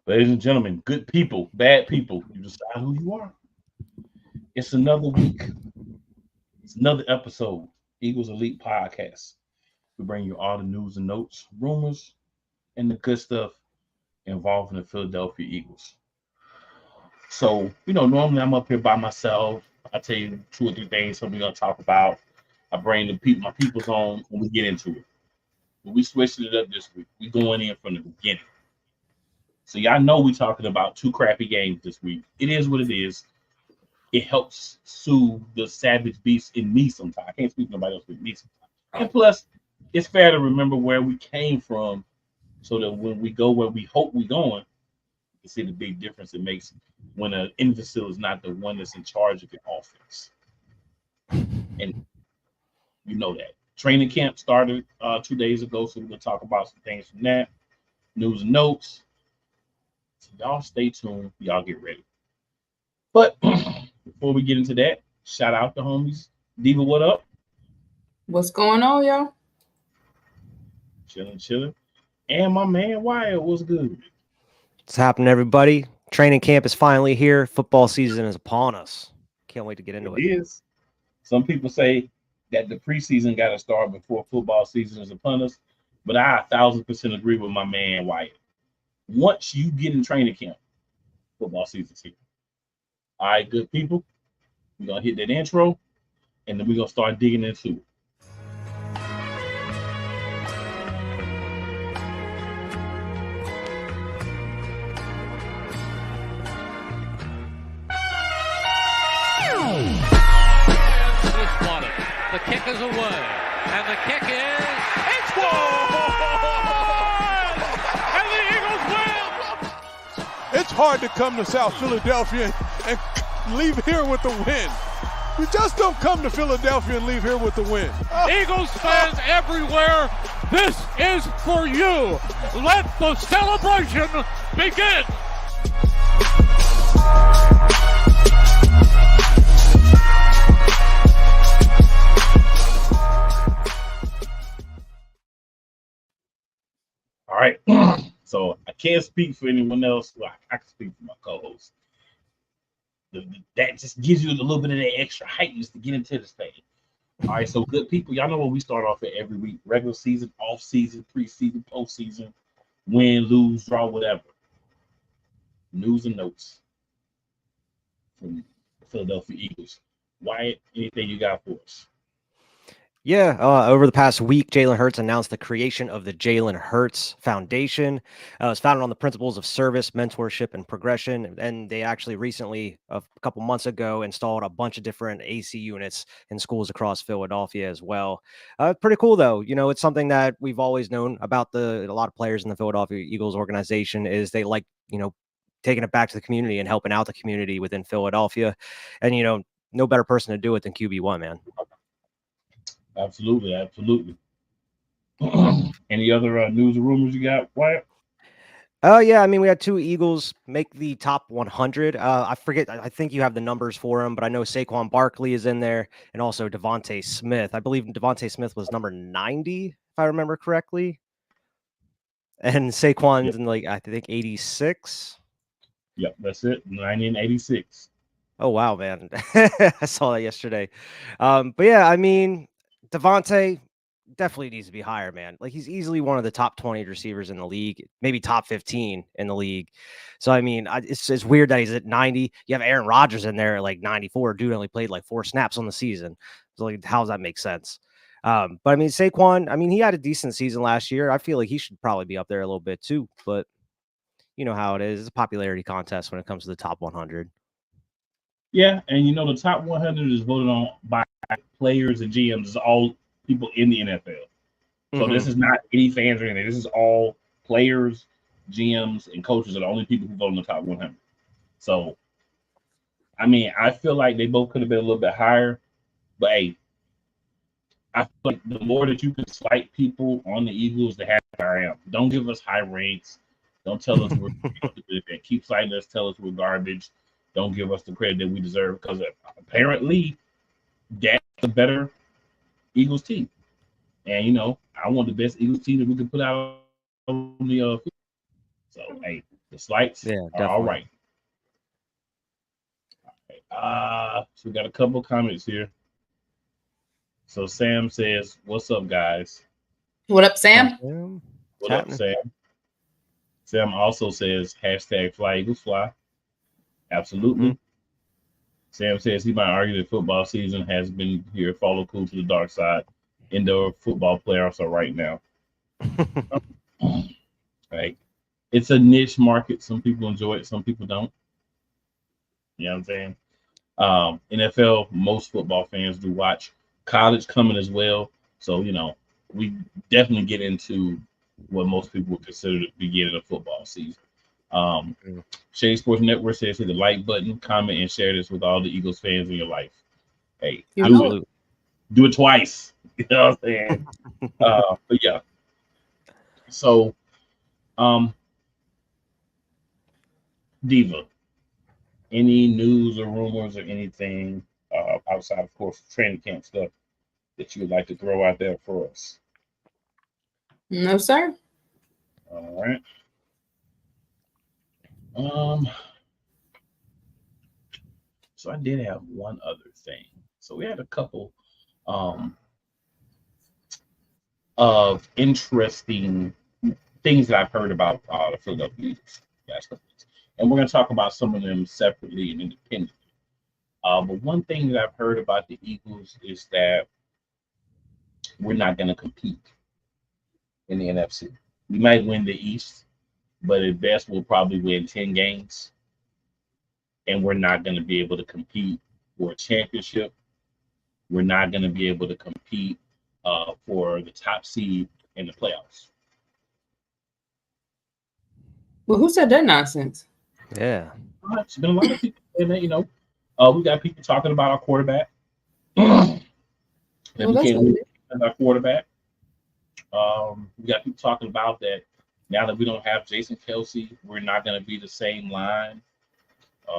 Ladies and gentlemen, good people, bad people, you decide who you are. It's another week. It's another episode. Eagles Elite Podcast. We bring you all the news and notes, rumors, and the good stuff involving the Philadelphia Eagles. So, normally I'm up here by myself. I tell you two or three things that we're gonna talk about. I bring my peoples on when we get into it. But we switching it up this week. We going in from the beginning. So y'all know we talking about two crappy games this week. It is what it is. It helps soothe the savage beast in me sometimes. I can't speak to nobody else but me sometimes. And plus, it's fair to remember where we came from so that when we go where we hope we're going, you can see the big difference it makes when an imbecile is not the one that's in charge of your offense. And you know that. Training camp started 2 days ago, so we're going to talk about some things from that. News and notes. So y'all stay tuned. Y'all get ready. But before we get into that, shout out the homies. Diva, what up? What's going on, y'all? Chilling. And my man Wyatt, what's good? What's happening, everybody? Training camp is finally here. Football season is upon us. Can't wait to get into it. It is. Some people say that the preseason got to start before football season is upon us, but I 1,000% agree with my man Wyatt. Once you get in training camp, football season's here. All right, good people. We're going to hit that intro, and then we're going to start digging into it. The kick is away, and the kick is, it's good! And the Eagles win! It's hard to come to South Philadelphia and leave here with the win. You just don't come to Philadelphia and leave here with the win. Eagles fans everywhere, this is for you. Let the celebration begin! All right. So I can't speak for anyone else. Well, I can speak for my co-host. That just gives you a little bit of that extra hype just to get into this thing. All right. So good people, y'all know what we start off at every week: regular season, off season, preseason, postseason, win, lose, draw, whatever. News and notes from the Philadelphia Eagles. Wyatt, anything you got for us? Yeah, over the past week, Jalen Hurts announced the creation of the Jalen Hurts Foundation. It's founded on the principles of service, mentorship, and progression. And they actually recently, a couple months ago, installed a bunch of different AC units in schools across Philadelphia as well. Pretty cool, though. It's something that we've always known about a lot of players in the Philadelphia Eagles organization is they like, taking it back to the community and helping out the community within Philadelphia. And, no better person to do it than QB1, man. Absolutely. Any other news or rumors you got, Wyatt? Oh, yeah. We had two Eagles make the top 100. I forget. I think you have the numbers for them, but I know Saquon Barkley is in there and also Devontae Smith. I believe Devontae Smith was number 90, if I remember correctly. And Saquon's in I think 86. Yep, that's it. 90 and 86. Oh, wow, man. I saw that yesterday. But yeah, Devontae definitely needs to be higher, man. He's easily one of the top 20 receivers in the league, maybe top 15 in the league. So, it's weird that he's at 90. You have Aaron Rodgers in there at 94. Dude only played 4 snaps on the season. So, how does that make sense? But Saquon, he had a decent season last year. I feel like he should probably be up there a little bit too. But you know how it is. It's a popularity contest when it comes to the top 100. Yeah, and the top 100 is voted on by players and GMs. It's all people in the NFL. So This is not any fans or anything. This is all players, GMs, and coaches are the only people who vote on the top 100. So, I feel like they both could have been a little bit higher. But, hey, I feel like the more that you can slight people on the Eagles, the happier I am. Don't give us high ranks. Don't tell us we're keep slighting us, tell us we're garbage. Don't give us the credit that we deserve because apparently that's a better Eagles team. And, I want the best Eagles team that we can put out on the field. So, hey, The slights Yeah, are definitely. all right. So we got a couple comments here. So Sam says, "What's up, guys?" What up, Sam? What up, Sam? Sam also says, #Fly Eagles Fly. Absolutely. Sam says he might argue that football season has been here. Follow cool to the dark side. Indoor football playoffs are right now. Right. It's a niche market. Some people enjoy it. Some people don't. You know what I'm saying? NFL, most football fans do watch. College coming as well. So, we definitely get into what most people would consider the beginning of football season. Shady Sports Network says hit the like button, comment, and share this with all the Eagles fans in your life. Hey, do it twice. You know what I'm saying? But yeah. So, Diva, any news or rumors or anything outside, of course, training camp stuff that you would like to throw out there for us? No, sir. All right. So I did have one other thing. So we had a couple of interesting things that I've heard about the Philadelphia Eagles last couple weeks. And we're going to talk about some of them separately and independently. But one thing that I've heard about the Eagles is that we're not going to compete in the NFC. We might win the East, but at best we'll probably win 10 games. And we're not going to be able to compete for a championship. We're not going to be able to compete for the top seed in the playoffs. Well, who said that nonsense? Yeah. There's been a lot of people saying that, we got people talking about our quarterback. That we can't win our quarterback. We got people talking about that now that we don't have Jason Kelce, we're not going to be the same line.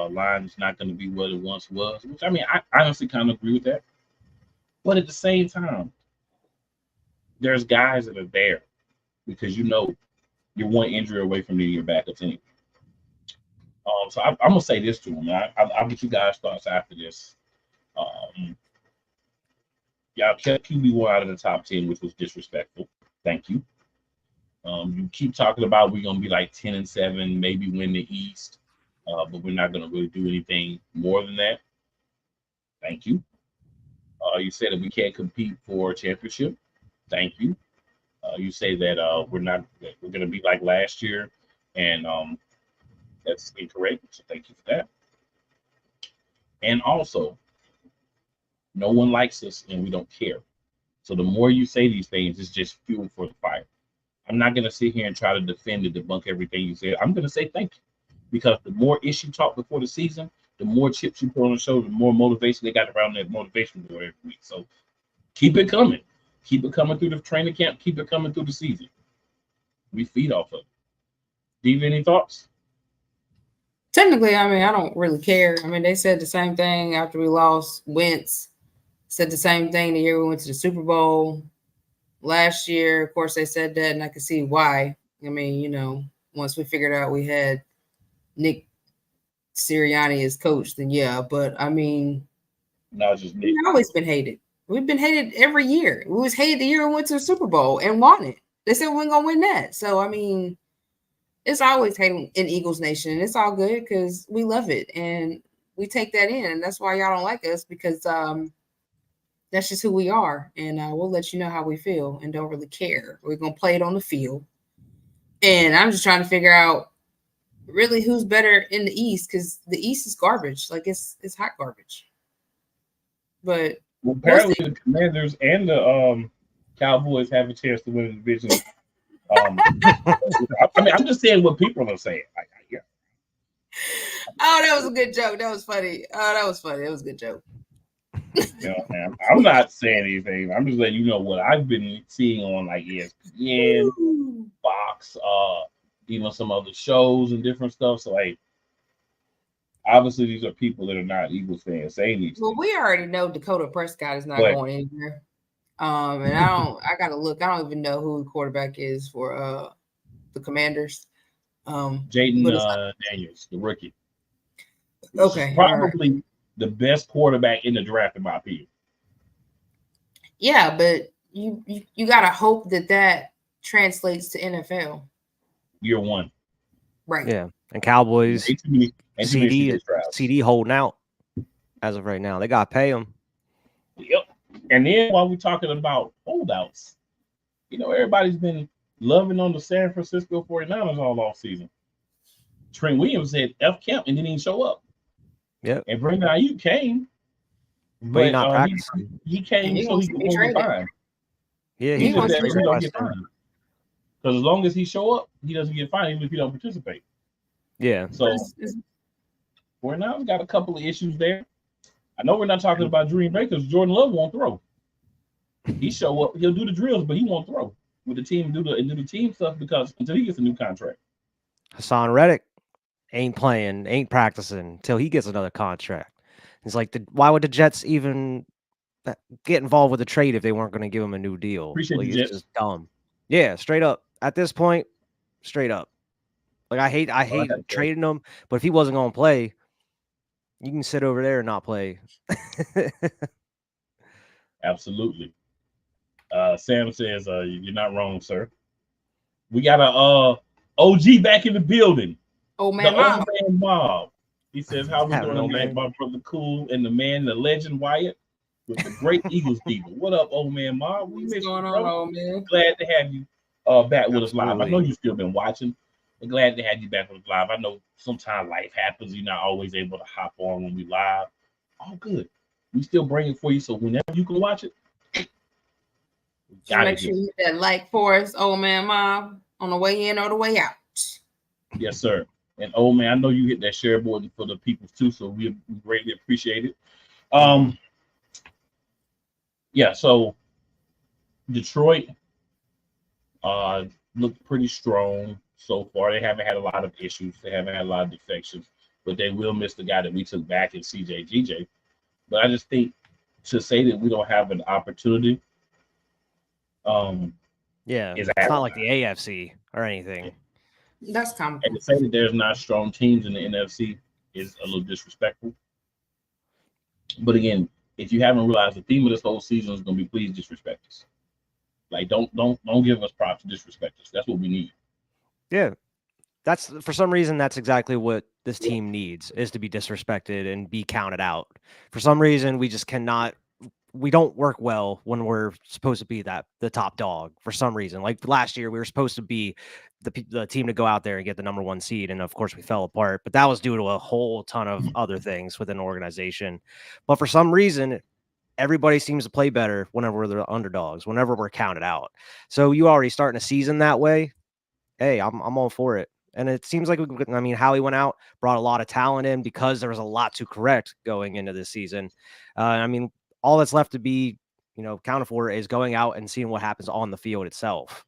Line is not going to be what it once was, which I honestly kind of agree with that. But at the same time, there's guys that are there because you're one injury away from needing your backup team. So I'm gonna say this to them. I'll get you guys' thoughts after this. Y'all kept QB1 out of the top 10, which was disrespectful. Thank you. You keep talking about we're gonna be like 10-7, maybe win the East, but we're not gonna really do anything more than that. Thank you. You said that we can't compete for a championship. Thank you. You say that we're going to be like last year, and that's incorrect. So thank you for that. And also, no one likes us, and we don't care. So the more you say these things, it's just fuel for the fire. I'm not going to sit here and try to defend and debunk everything you said. I'm going to say thank you, because the more issue talk before the season, the more chips you put on the show, the more motivation they got around that motivation board every week. So keep it coming. Keep it coming through the training camp. Keep it coming through the season. We feed off of it. Diva, any thoughts? Technically, I don't really care. They said the same thing after we lost. Wentz said the same thing the year we went to the Super Bowl. Last year, of course, they said that, and I can see why. Once we figured out we had Nick Sirianni as coach, then yeah. But not just Nick. We've always been hated. We've been hated every year. We was hated the year we went to the Super Bowl and won it. They said we weren't gonna win that. So it's always hating in Eagles Nation, and it's all good because we love it and we take that in, and that's why y'all don't like us, because that's just who we are, and we'll let you know how we feel and don't really care. We're gonna play it on the field, and I'm just trying to figure out really who's better in the East, because the East is garbage. Like it's hot garbage. But apparently the Commanders and the Cowboys have a chance to win the division. I'm just saying what people are saying. Yeah. Oh, that was a good joke. That was funny. Oh, that was funny. It was a good joke. I'm not saying anything. I'm just letting you know what I've been seeing on like ESPN, Fox, even some other shows and different stuff. So obviously these are people that are not Eagles fans saying these things. We already know Dakota Prescott is not going anywhere. And I gotta look. I don't even know who the quarterback is for the Commanders. Jaden Daniels, the rookie. Okay, Probably the best quarterback in the draft, in my opinion. Yeah, but you gotta hope that translates to NFL. Year one. Right. Yeah. And Cowboys, CD holding out as of right now. They got to pay him. Yep. And then while we're talking about holdouts, everybody's been loving on the San Francisco 49ers all off season. Trent Williams said F camp and didn't even show up. Yep. And Brandon Ayuk came. But he came so he could get fined. Yeah, he just said he don't get fined. Because as long as he show up, he doesn't get fined even if he don't participate. Yeah. So 49ers got a couple of issues there. I know we're not talking about Green Bay because Jordan Love won't throw. He show up, he'll do the drills, but he won't throw with the team, do the team stuff because until he gets a new contract. Hassan Reddick ain't playing, ain't practicing until he gets another contract. It's like, why would the Jets even get involved with the trade if they weren't going to give him a new deal? Appreciate it's just dumb. Yeah, straight up. At this point, straight up. Like I hate trading him, but if he wasn't going to play, you can sit over there and not play. Absolutely. Sam says, you're not wrong, sir. We got a OG back in the building. Old man Mob. He says, how we doing tonight, my brother Cool and the legend Wyatt with the great Eagles people. What up, old man Mob? What's going on, old man? Glad to have you back with us live. I know you've still been watching. We're glad to have you back with us live. I know sometimes life happens. You're not always able to hop on when we live. All good. We still bring it for you, so whenever you can watch it, make sure you hit that like for us, old man Mob, on the way in or the way out. Yes, sir. And old man, I know you hit that share board for the people too, so we greatly appreciate it. Yeah, so Detroit looked pretty strong so far. They haven't had a lot of issues. They haven't had a lot of defections, but they will miss the guy that we took back in CJ. But I just think to say that we don't have an opportunity, it's not like the AFC or anything. That's common. And to say that there's not strong teams in the NFC is a little disrespectful. But again, if you haven't realized, the theme of this whole season is going to be please disrespect us. Like don't give us props to disrespect us. That's what we need. Yeah. That's for some reason that's exactly what this team needs, is to be disrespected and be counted out. For some reason we just cannot. We don't work well when we're supposed to be the top dog for some reason. Like last year, we were supposed to be the team to go out there and get the number 1 seed. And of course we fell apart, but that was due to a whole ton of other things within the organization. But for some reason, everybody seems to play better whenever we're the underdogs, whenever we're counted out. So you already starting a season that way. Hey, I'm all for it. And it seems like, Howie went out, brought a lot of talent in because there was a lot to correct going into this season. All that's left to be, accounted for is going out and seeing what happens on the field itself.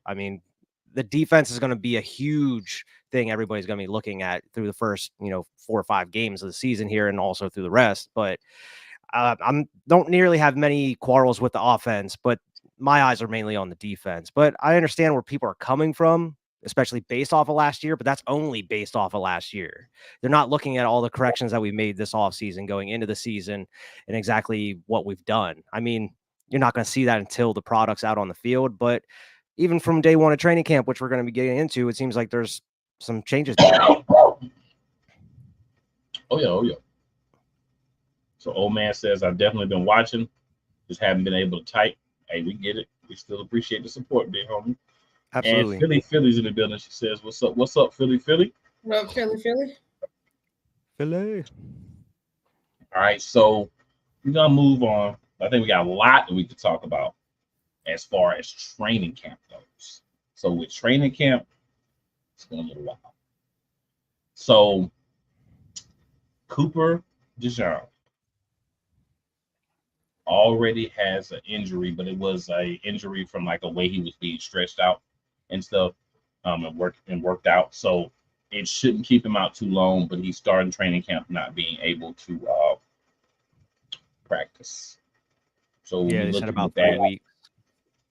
The defense is going to be a huge thing everybody's going to be looking at through the first, 4 or 5 games of the season here and also through the rest. But I don't nearly have many quarrels with the offense, but my eyes are mainly on the defense. But I understand where people are coming from, especially based off of last year, but that's only based off of last year. They're not looking at all the corrections that we made this offseason going into the season and exactly what we've done. You're not going to see that until the product's out on the field, but even from day one of training camp, which we're going to be getting into, it seems like there's some changes. Oh yeah. So old man says, I've definitely been watching, just haven't been able to type. Hey, we get it. We still appreciate the support, big homie. Absolutely. And Philly's in the building. She says, what's up, Philly? What up, Philly? All right, so we're going to move on. I think we got a lot that we could talk about as far as training camp goes. So with training camp, it's going a little while. So Cooper DeJean already has an injury, but it was an injury from like a way he was being stretched out and stuff, and worked out. So it shouldn't keep him out too long, but he's starting training camp not being able to practice. So yeah, they said about 3 weeks.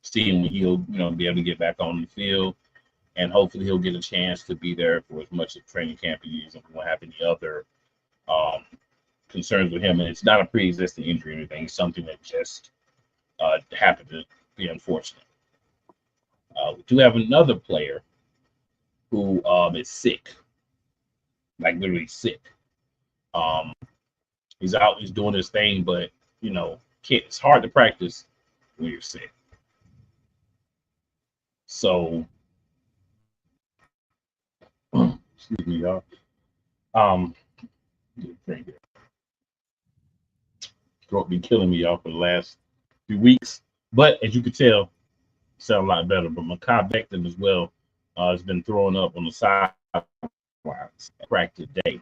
Seeing when he'll be able to get back on the field. and hopefully he'll get a chance to be there for as much of training camp as he is. And we won't have any other concerns with him. And it's not a pre-existing injury or anything. It's something that just happened to be unfortunate. We do have another player who is sick, like literally sick. He's out, he's doing his thing, but you know, it's hard to practice when you're sick. So, excuse me, y'all. Throat be killing me, y'all, for the last few weeks. But as you can tell, sound a lot better. But Mekhi Becton as well has been throwing up on the sidelines practice today.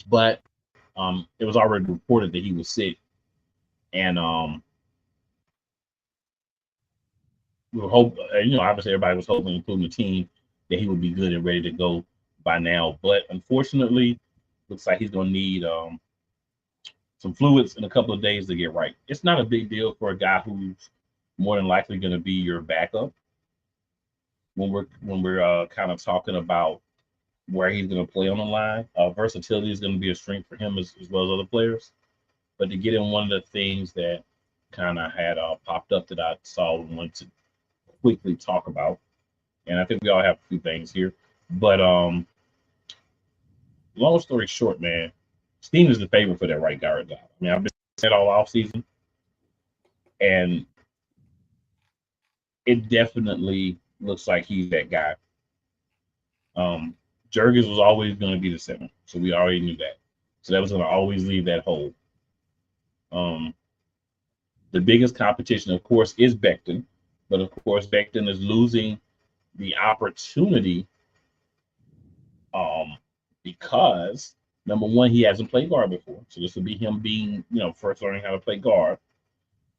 But it was already reported that he was sick, and we were hoping, obviously everybody was hoping, including the team, that he would be good and ready to go by now. But unfortunately, looks like he's going to need some fluids in a couple of days to get right. It's not a big deal for a guy who's more than likely going to be your backup when we're kind of talking about where he's going to play on the line. Versatility is going to be a strength for him as well as other players. But to get in, one of the things that kind of had popped up that I saw and wanted to quickly talk about, and I think we all have a few things here. But long story short, man, Steen is the favorite for that right guard job. I mean, I've been saying all offseason, and it definitely looks like he's that guy. Jurgens was always going to be the center, so we already knew that. So that was going to always leave that hole. The biggest competition, of course, is Becton, but of course, Becton is losing the opportunity because, number one, he hasn't played guard before, so this will be him being, first learning how to play guard.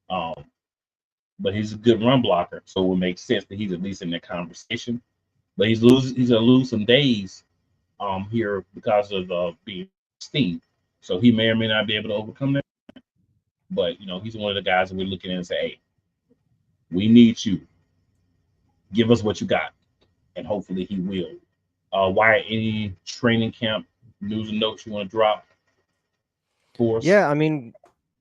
But he's a good run blocker, so it would make sense that he's at least in that conversation. But he's going to lose some days here because of being Steen. So he may or may not be able to overcome that. But, he's one of the guys that we're looking at and say, hey, we need you. Give us what you got. And hopefully he will. Why any training camp news and notes you want to drop for us? Yeah, I mean,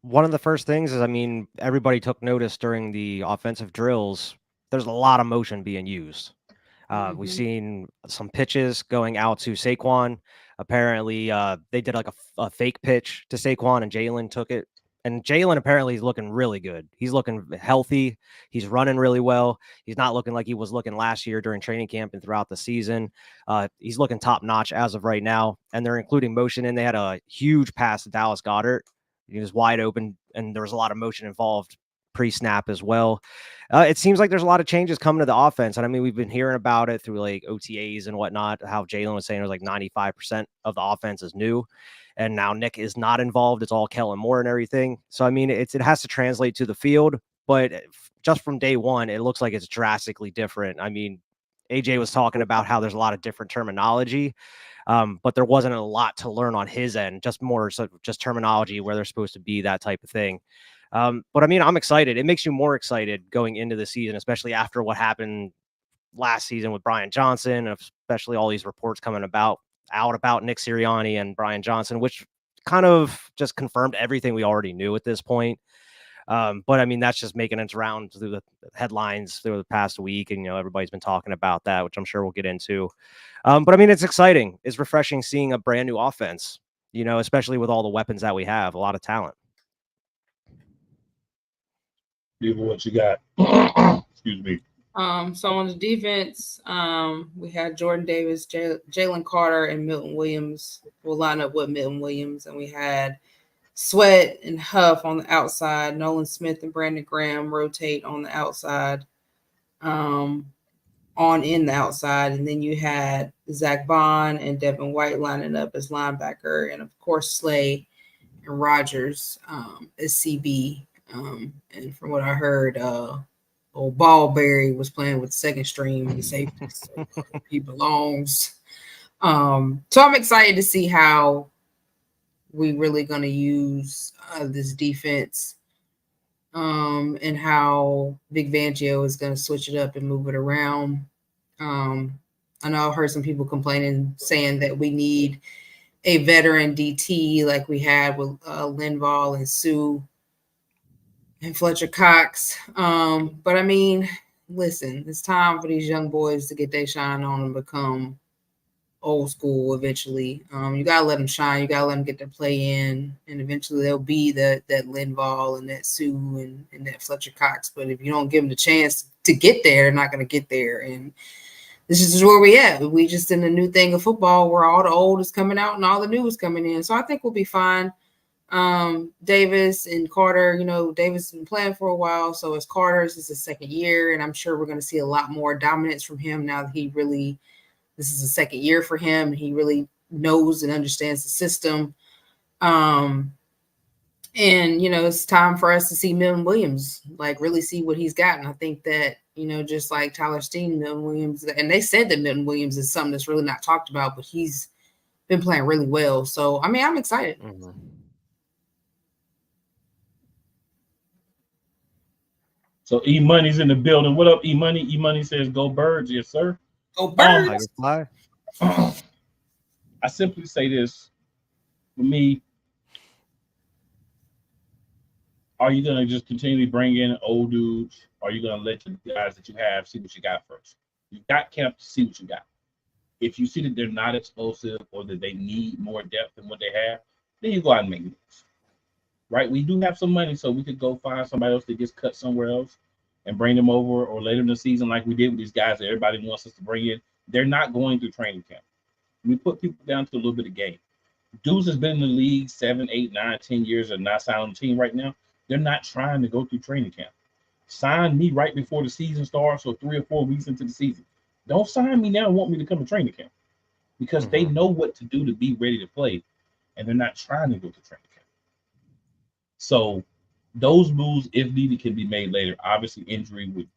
one of the first things is, everybody took notice during the offensive drills. There's a lot of motion being used. We've seen some pitches going out to Saquon. Apparently, they did like a fake pitch to Saquon, and Jalen took it. And Jalen apparently is looking really good. He's looking healthy. He's running really well. He's not looking like he was looking last year during training camp and throughout the season. He's looking top notch as of right now. And they're including motion in. They had a huge pass to Dallas Goedert. He was wide open, and there was a lot of motion involved pre-snap as well. It seems like there's a lot of changes coming to the offense. And we've been hearing about it through like OTAs and whatnot, how Jalen was saying it was like 95% of the offense is new. And now Nick is not involved. It's all Kellen Moore and everything. So, it has to translate to the field. But just from day one, it looks like it's drastically different. AJ was talking about how there's a lot of different terminology, but there wasn't a lot to learn on his end, just more so just terminology, where they're supposed to be, that type of thing. But I'm excited. It makes you more excited going into the season, especially after what happened last season with Brian Johnson, especially all these reports coming out about Nick Sirianni and Brian Johnson, which kind of just confirmed everything we already knew at this point. But that's just making its round through the headlines through the past week. And, everybody's been talking about that, which I'm sure we'll get into. But it's exciting. It's refreshing seeing a brand new offense, especially with all the weapons that we have, a lot of talent. What you got? Excuse me. So on the defense, we had Jordan Davis, Jalen Carter, and Milton Williams will line up with Milton Williams. And we had Sweat and Huff on the outside. Nolan Smith and Brandon Graham rotate on the outside, in the outside. And then you had Zach Bond and Devin White lining up as linebacker. And, of course, Slay and Rogers as CB. And from what I heard, old Ballberry was playing with second string and safety, so he belongs. So I'm excited to see how we really going to use this defense, and how Vic Fangio is going to switch it up and move it around. I know I've heard some people complaining, saying that we need a veteran DT like we had with Linval and Sue and Fletcher Cox. But I mean, listen, it's time for these young boys to get their shine on and become old school eventually. You gotta let them shine. You gotta let them get their play in, and eventually they'll be that Linval and that Sue and that Fletcher Cox. But if you don't give them the chance to get there, they're not gonna get there. And this is where we at. We just in the new thing of football where all the old is coming out and all the new is coming in. So I think we'll be fine. Davis and Carter, Davis has been playing for a while. So as Carter's is his second year, and I'm sure we're going to see a lot more dominance from him now that this is the second year for him. And he really knows and understands the system. And, it's time for us to see Milton Williams, really see what he's got. And I think that, just like Tyler Steen, Milton Williams, and they said that Milton Williams is something that's really not talked about, but he's been playing really well. So, I mean, I'm excited. Mm-hmm. So E-Money's in the building. What up, E-Money? E-Money says, go Birds. Yes, sir. Go Birds. I simply say this. For me, are you going to just continually bring in old dudes? Or are you going to let the guys that you have see what you got first? You got camp to see what you got. If you see that they're not explosive or that they need more depth than what they have, then you go out and make moves. Right? We do have some money, so we could go find somebody else that gets cut somewhere else and bring them over, or later in the season like we did with these guys that everybody wants us to bring in. They're not going through training camp. We put people down to a little bit of game. Dudes has been in the league 7, 8, 9, 10 years and not signed on the team right now. They're not trying to go through training camp. Sign me right before the season starts or 3 or 4 weeks into the season. Don't sign me now and want me to come to training camp, because they know what to do to be ready to play, and they're not trying to go to training camp. So those moves, if needed, can be made later. Obviously, injury would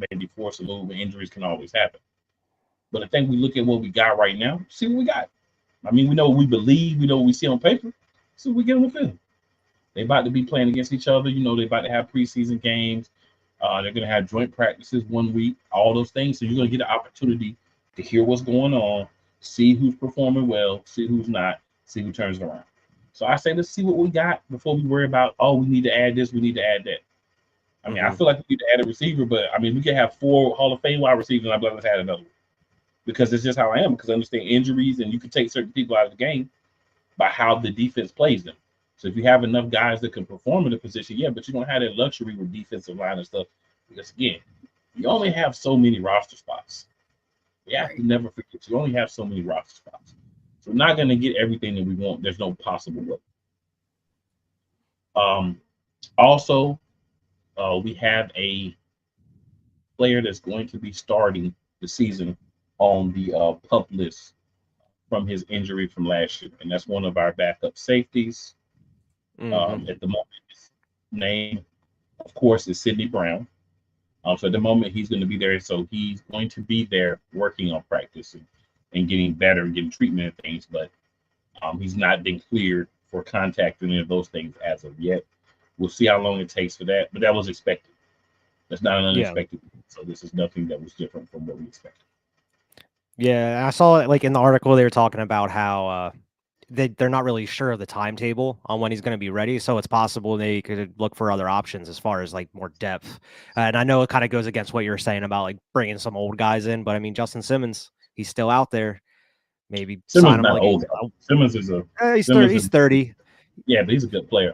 maybe force a move, and injuries can always happen. But I think we look at what we got right now, see what we got. I mean, we know what we believe, we know what we see on paper, so we get on the field. They're about to be playing against each other. They're about to have preseason games. They're going to have joint practices 1 week, all those things. So you're going to get an opportunity to hear what's going on, see who's performing well, see who's not, see who turns it around. So I say, let's see what we got before we worry about, we need to add this, we need to add that. I mean, I feel like we need to add a receiver, but I mean, we can have 4 Hall of Fame wide receivers, and I'd like to add another one. Because it's just how I am, because I understand injuries, and you can take certain people out of the game by how the defense plays them. So if you have enough guys that can perform in the position, yeah, but you don't have that luxury with defensive line and stuff. Because again, you only have so many roster spots. You have to never forget, you only have so many roster spots. So we're not going to get everything that we want. There's no possible way. Also, we have a player that's going to be starting the season on the PUP list from his injury from last year, and that's one of our backup safeties. At the moment, his name, of course, is Sidney Brown. So at the moment, he's going to be there. So he's going to be there working on practice and getting better and getting treatment and things. But he's not been cleared for contact or any of those things as of yet. We'll see how long it takes for that. But that was expected. That's not an unexpected. Yeah. So this is nothing that was different from what we expected. Yeah, I saw it in the article they were talking about how they're not really sure of the timetable on when he's going to be ready. So it's possible they could look for other options as far as more depth. And I know it kind of goes against what you were saying about bringing some old guys in, but I mean, Justin Simmons, he's still out there. Maybe Simmons sign him not old. Simmons is he's 30. Yeah, but he's a good player.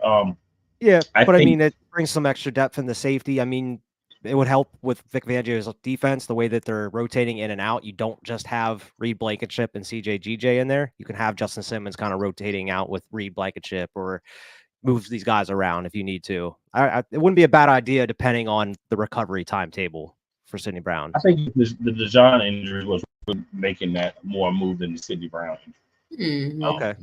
Yeah, I mean, it brings some extra depth in the safety. I mean, it would help with Vic Fangio's defense, the way that they're rotating in and out. You don't just have Reed Blankenship and CJ GJ in there. You can have Justin Simmons kind of rotating out with Reed Blankenship, or move these guys around if you need to. It wouldn't be a bad idea depending on the recovery timetable for Sidney Brown. I think the Dejon injury was making that more move than the Sidney Brown injury. Okay.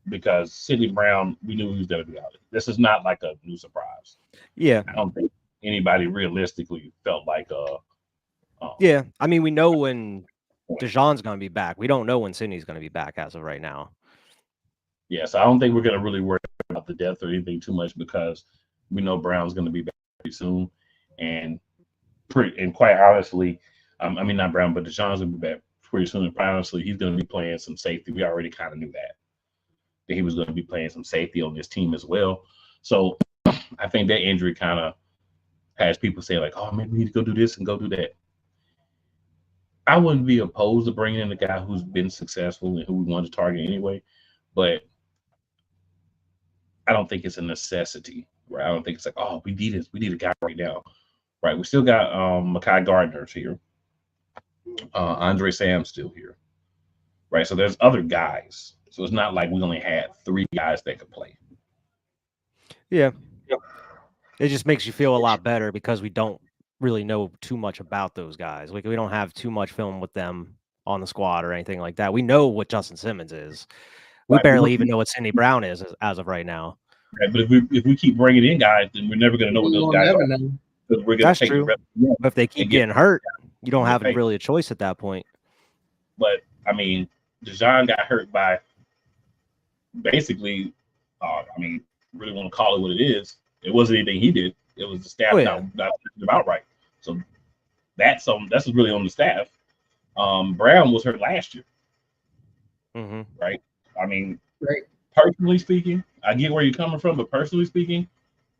Because Sidney Brown, we knew he was going to be out. This is not like a new surprise. Yeah. I don't think anybody realistically felt like yeah, I mean, we know when Dejon's going to be back. We don't know when Sidney's going to be back as of right now. Yeah, so I don't think we're going to really worry about the depth or anything too much, because we know Brown's going to be back pretty soon. And quite honestly, I mean, not Brown, but Deshaun's going to be back pretty soon. And honestly, he's going to be playing some safety. We already kind of knew that he was going to be playing some safety on this team as well. So I think that injury kind of has people say like, oh, maybe we need to go do this and go do that. I wouldn't be opposed to bringing in a guy who's been successful and who we want to target anyway, but I don't think it's a necessity. Right? I don't think it's like, oh, we need this. We need a guy right now. Right? We still got Mekhi Gardner's here. Andre Sam's still here. Right? So there's other guys. So it's not like we only had 3 guys that could play. Yeah. It just makes you feel a lot better because we don't really know too much about those guys. Like we don't have too much film with them on the squad or anything like that. We know what Justin Simmons is. We barely even know what Sidney Brown is as of right now. Right, but if we keep bringing in guys, then we're never going to know what those guys are. Because we're going to take true. the rest of them. But if they keep getting hurt, you don't have really a choice at that point. But I mean, Deshaun got hurt by basically. Really want to call it what it is. It wasn't anything he did. It was the staff not thinking about right. So that's really on the staff. Brown was hurt last year. Mm-hmm. Right? I mean, right. Personally speaking, I get where you're coming from, but personally speaking,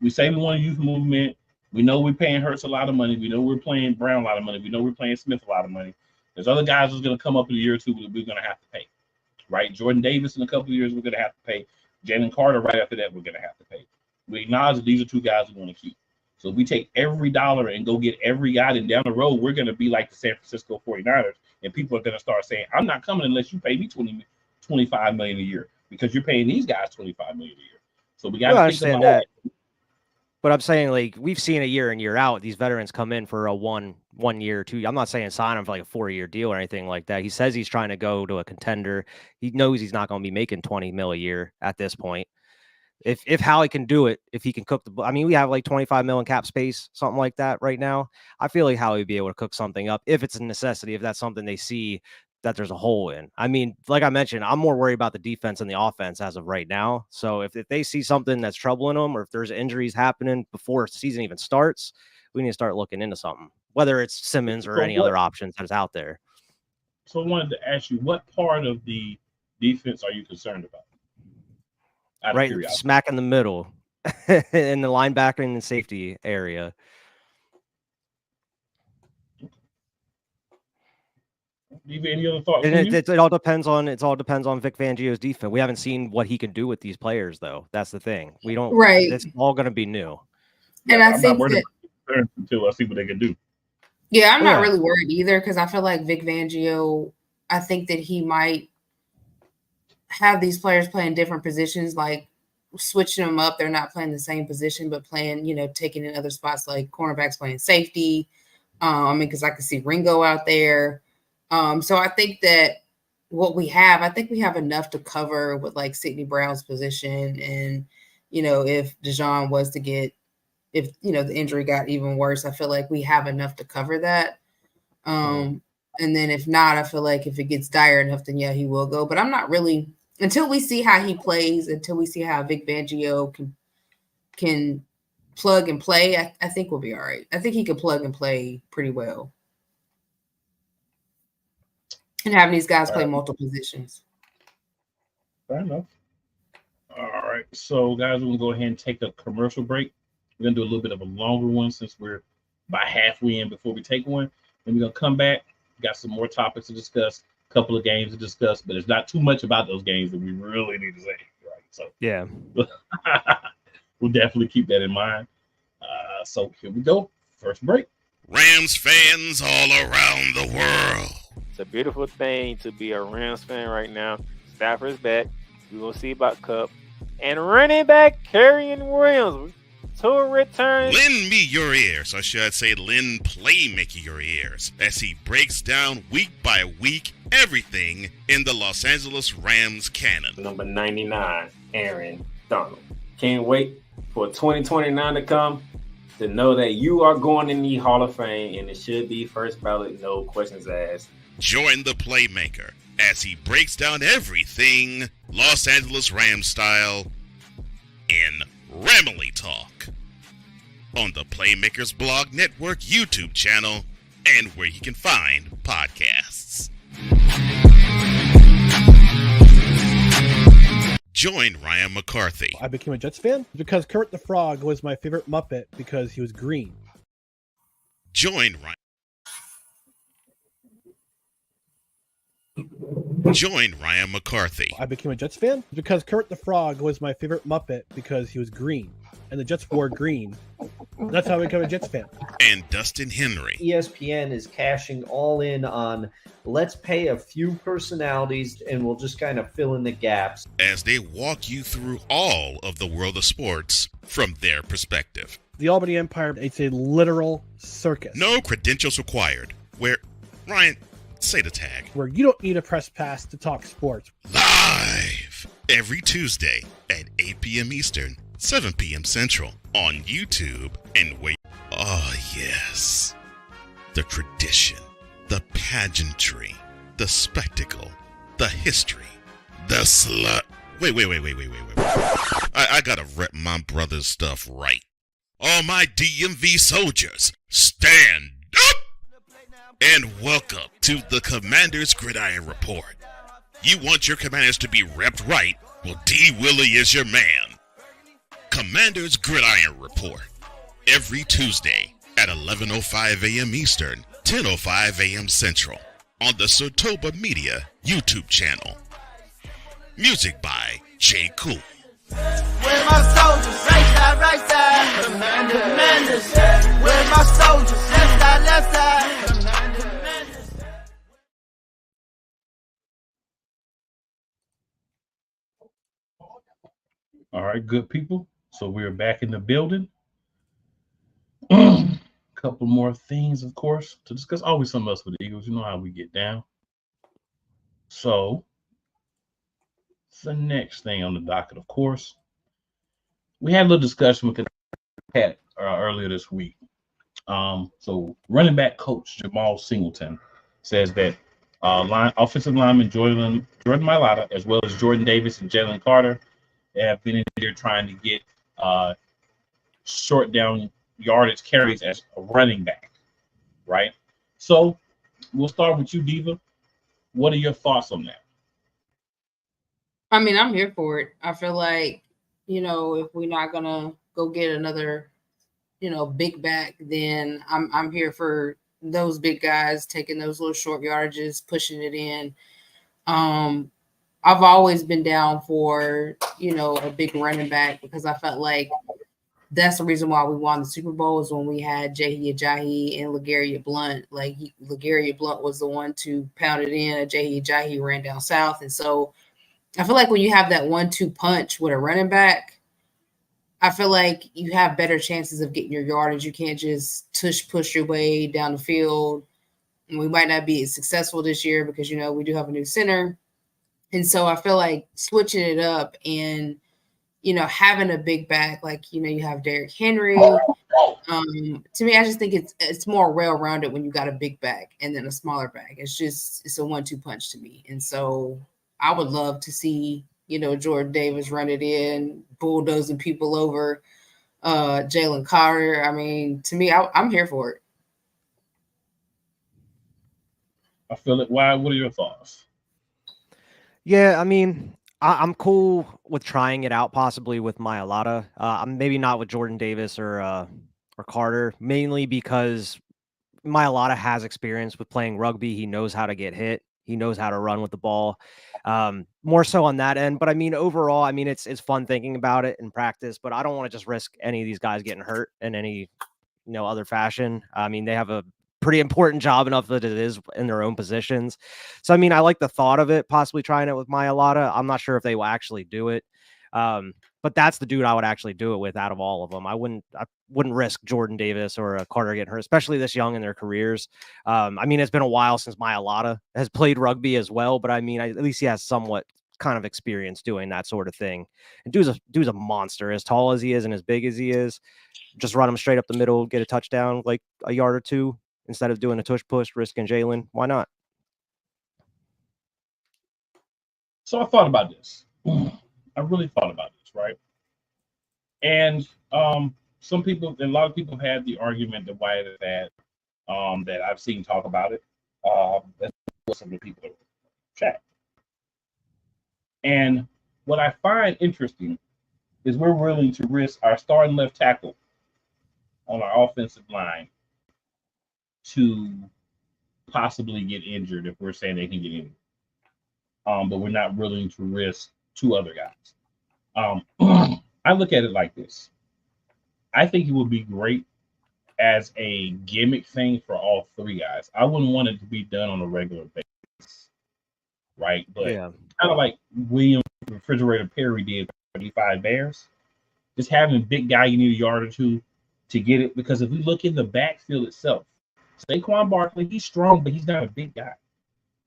we say we want a youth movement. We know we're paying Hurts a lot of money. We know we're paying Brown a lot of money. We know we're paying Smith a lot of money. There's other guys who's going to come up in a year or two that we're going to have to pay. Right? Jordan Davis in a couple of years, we're going to have to pay. Jalen Carter right after that, we're going to have to pay. We acknowledge that these are 2 guys we want to keep. So if we take every dollar and go get every guy, then down the road, we're going to be like the San Francisco 49ers, and people are going to start saying, I'm not coming unless you pay me $25 million a year because you're paying these guys $25 million a year. So we got to understand that. But I'm saying, like, we've seen a year in, year out, these veterans come in for a one year, 2. I'm not saying sign him for like a 4-year deal or anything like that. He says he's trying to go to a contender. He knows he's not going to be making $20 million a year at this point. If Howie can do it, if he can cook the, I mean, we have like $25 million cap space, something like that right now. I feel like Howie would be able to cook something up if it's a necessity, if that's something they see that there's a hole in. I mean, like I mentioned, I'm more worried about the defense and the offense as of right now. So if they see something that's troubling them, or if there's injuries happening before the season even starts, we need to start looking into something, whether it's Simmons or any other options that's out there. So I wanted to ask you, what part of the defense are you concerned about? Right smack in the middle in the linebacker and the safety area. Any other thoughts? And it all depends on Vic Fangio's defense. We haven't seen what he can do with these players, though. That's the thing. We don't. Right. It's all going to be new. And I think that until I see what they can do. Yeah, I'm not really worried either because I feel like Vic Fangio. I think that he might have these players playing different positions, like switching them up. They're not playing the same position, but playing, taking in other spots like cornerbacks playing safety. Because I can see Ringo out there. So I think that I think we have enough to cover with like Sidney Brown's position. And, if Deshaun was to get, if, the injury got even worse, I feel like we have enough to cover that. And then if not, I feel like if it gets dire enough, then he will go. But I'm not really, until we see how he plays, until we see how Vic Fangio can plug and play, I think we'll be all right. I think he can plug and play pretty well. And having these guys play multiple positions. Fair enough. All right. So, guys, we're going to go ahead and take a commercial break. We're going to do a little bit of a longer one since we're about halfway in before we take one. Then we're going to come back. Got some more topics to discuss, a couple of games to discuss, but it's not too much about those games that we really need to say. Right. So, yeah. We'll definitely keep that in mind. So, here we go. First break. Rams fans all around the world. It's a beautiful thing to be a Rams fan right now. Stafford's back. We're going to see about Kupp. And running back Kyren Williams to return. Lend me your ears, or should I say lend Playmaker your ears, as he breaks down week by week everything in the Los Angeles Rams canon. Number 99, Aaron Donald. Can't wait for 2029 to come to know that you are going in the Hall of Fame, and it should be first ballot, no questions asked. Join the Playmaker as he breaks down everything Los Angeles Rams style in Ramily Talk on the Playmakers Blog Network YouTube channel and where you can find podcasts. Join Ryan McCarthy. I became a Jets fan because Kurt the Frog was my favorite Muppet because he was green. Join Ryan McCarthy. I became a Jets fan because Kurt the Frog was my favorite Muppet because he was green. And the Jets wore green. That's how I became a Jets fan. And Dustin Henry. ESPN is cashing all in on let's pay a few personalities and we'll just kind of fill in the gaps. As they walk you through all of the world of sports from their perspective. The Albany Empire, it's a literal circus. No credentials required. Where, Ryan, say the tag. Where you don't need a press pass to talk sports. Live every Tuesday at 8 p.m. Eastern, 7 p.m. Central on YouTube and wait. Oh, yes. The tradition, the pageantry, the spectacle, the history, the slut. Wait. I gotta rep my brother's stuff right. All my DMV soldiers, stand up! And welcome to the Commander's Gridiron Report. You want your commanders to be repped right? Well, D. Willie is your man. Commander's Gridiron Report. Every Tuesday at 11:05 a.m. Eastern, 10:05 a.m. Central on the Sotoba Media YouTube channel. Music by J. Cool. Where's my soldiers? Right side. Commanders. Where's my soldiers? Left side. Commanders. All right, good people. So we're back in the building. Couple more things, of course, to discuss. Always something else with the Eagles. You know how we get down. So the next thing on the docket, of course, we had a little discussion with Pat earlier this week. So running back coach Jamal Singleton says that offensive lineman Jordan Mailata, as well as Jordan Davis and Jalen Carter, have been in there trying to get short down yardage carries as a running back, right? So we'll start with you, Diva. What are your thoughts on that? I mean, I'm here for it. I feel like, if we're not gonna go get another, big back, then I'm here for those big guys taking those little short yardages, pushing it in. I've always been down for, a big running back because I felt like that's the reason why we won the Super Bowl is when we had Jahi Ajayi and LeGarrette Blount. Like LeGarrette Blount was the one to pound it in. Jahi Ajayi ran down south. And so I feel like when you have that 1-2 punch with a running back, I feel like you have better chances of getting your yardage. You can't just push your way down the field. And we might not be as successful this year because, we do have a new center. And so I feel like switching it up and, having a big back, like, you have Derrick Henry. To me, I just think it's more well-rounded when you got a big back and then a smaller back. It's a 1-2 punch to me. And so I would love to see, Jordan Davis run it in, bulldozing people over, Jalen Carter. I mean, to me, I'm here for it. I feel it. Why? What are your thoughts? Yeah, I mean, I'm cool with trying it out possibly with Mailata. Maybe not with Jordan Davis or Carter, mainly because Mailata has experience with playing rugby. He knows how to get hit. He knows how to run with the ball. More so on that end. But I mean, overall, it's fun thinking about it in practice, but I don't want to just risk any of these guys getting hurt in any, other fashion. I mean, they have a pretty important job enough that it is in their own positions. So, I mean, I like the thought of it, possibly trying it with Mailata. I'm not sure if they will actually do it. But that's the dude I would actually do it with out of all of them. I wouldn't risk Jordan Davis or Carter getting hurt, especially this young in their careers. I mean, it's been a while since Mailata has played rugby as well, but I mean, at least he has somewhat kind of experience doing that sort of thing. And dude's a monster, as tall as he is and as big as he is. Just run him straight up the middle, get a touchdown, like a yard or two, instead of doing a tush push, risking Jalen. Why not? So I thought about this. I really thought about this, right? And a lot of people had the argument that why is that that I've seen talk about it. That's what some of the people in chat. And what I find interesting is we're willing to risk our starting left tackle on our offensive line to possibly get injured if we're saying they can get injured. But we're not willing to risk 2 other guys. I look at it like this. I think it would be great as a gimmick thing for all 3 guys. I wouldn't want it to be done on a regular basis, right? But kind of like William Refrigerator Perry did for 35 Bears, just having a big guy you need a yard or 2 to get it. Because if we look in the backfield itself, Saquon Barkley, he's strong, but he's not a big guy.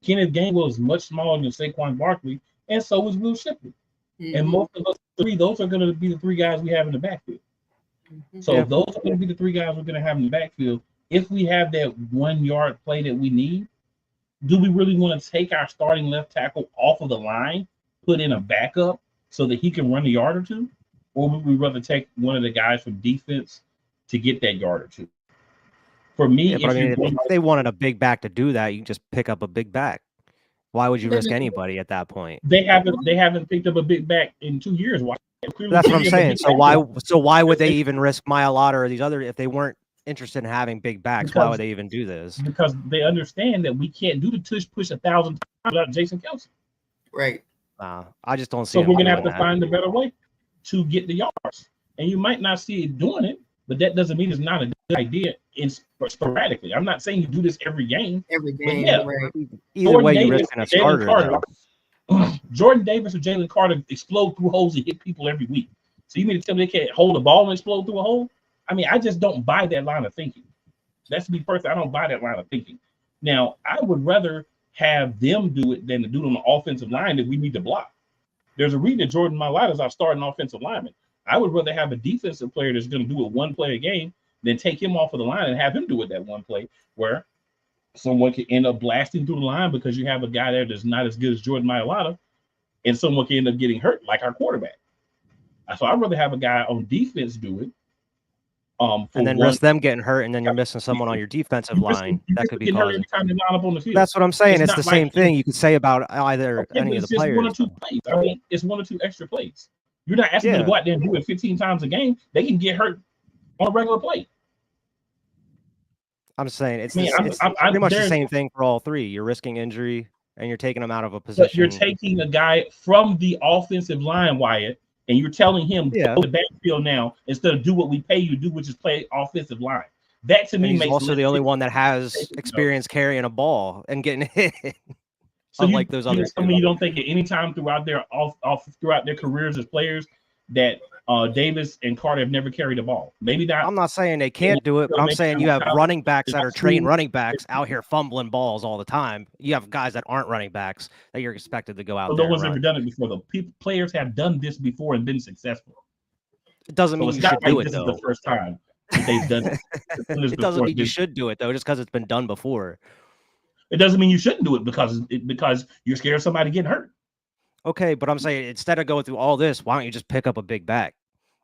Kenneth Gainwell is much smaller than Saquon Barkley, and so is Will Shipley. Mm-hmm. And most of us 3, those are going to be the 3 guys we have in the backfield. Mm-hmm. So those are going to be the 3 guys we're going to have in the backfield. If we have that 1-yard play that we need, do we really want to take our starting left tackle off of the line, put in a backup so that he can run a yard or 2? Or would we rather take one of the guys from defense to get that yard or 2? For me, if they wanted a big back to do that, you can just pick up a big back. Why would you risk anybody at that point? They haven't picked up a big back in 2 years. Why? That's what I'm saying. So why would they even risk Mailata or these other if they weren't interested in having big backs? Why would they even do this? Because they understand that we can't do the tush push 1,000 times without Jason Kelce. Right. I just don't see. So we're gonna have to find a better way to get the yards, and you might not see it doing it, but that doesn't mean it's not a good idea. Sporadically, I'm not saying you do this every game. Right. Either way, you're risking a starter. Jordan Davis or Jalen Carter explode through holes and hit people every week. So you mean to tell me they can't hold a ball and explode through a hole? I mean, I just don't buy that line of thinking. That's me personally. I don't buy that line of thinking. Now, I would rather have them do it than to do it on the offensive line that we need to block. There's a reason that Jordan Mailata is our starting offensive lineman. I would rather have a defensive player that's going to do it 1 play a game than take him off of the line and have him do it that 1 play where someone can end up blasting through the line because you have a guy there that's not as good as Jordan Mailata, and someone can end up getting hurt like our quarterback. So I'd rather have a guy on defense do it. And then risk them getting hurt, and then you're missing someone on your defensive line. That could be causing. That's what I'm saying. It's the same thing you could say about either any of the players. 1 or 2 plays. I mean, it's 1 or 2 extra plays. You're not asking them to go out there and do it 15 times a game. They can get hurt on a regular play. I'm saying it's pretty much the same thing for all 3. You're risking injury, and you're taking them out of a position. But you're taking a guy from the offensive line, Wyatt, and you're telling him go to the backfield now instead of do what we pay you to do, which is play offensive line. That to me makes also the only one that has experience carrying a ball and getting hit. So unlike those others. I mean, you don't think at any time throughout their throughout their careers as players that Davis and Carter have never carried a ball. Maybe not. I'm not saying they can't do it, but I'm saying you have running backs that are trained running backs out here fumbling balls all the time. You have guys that aren't running backs that you're expected to go out there. No one's ever done it before. The players have done this before and been successful. It doesn't mean you should do it, though. This is the first time they've done it. It doesn't mean you should do it, though, just because it's been done before. It doesn't mean you shouldn't do it because you're scared of somebody getting hurt. Okay, but I'm saying instead of going through all this, why don't you just pick up a big back?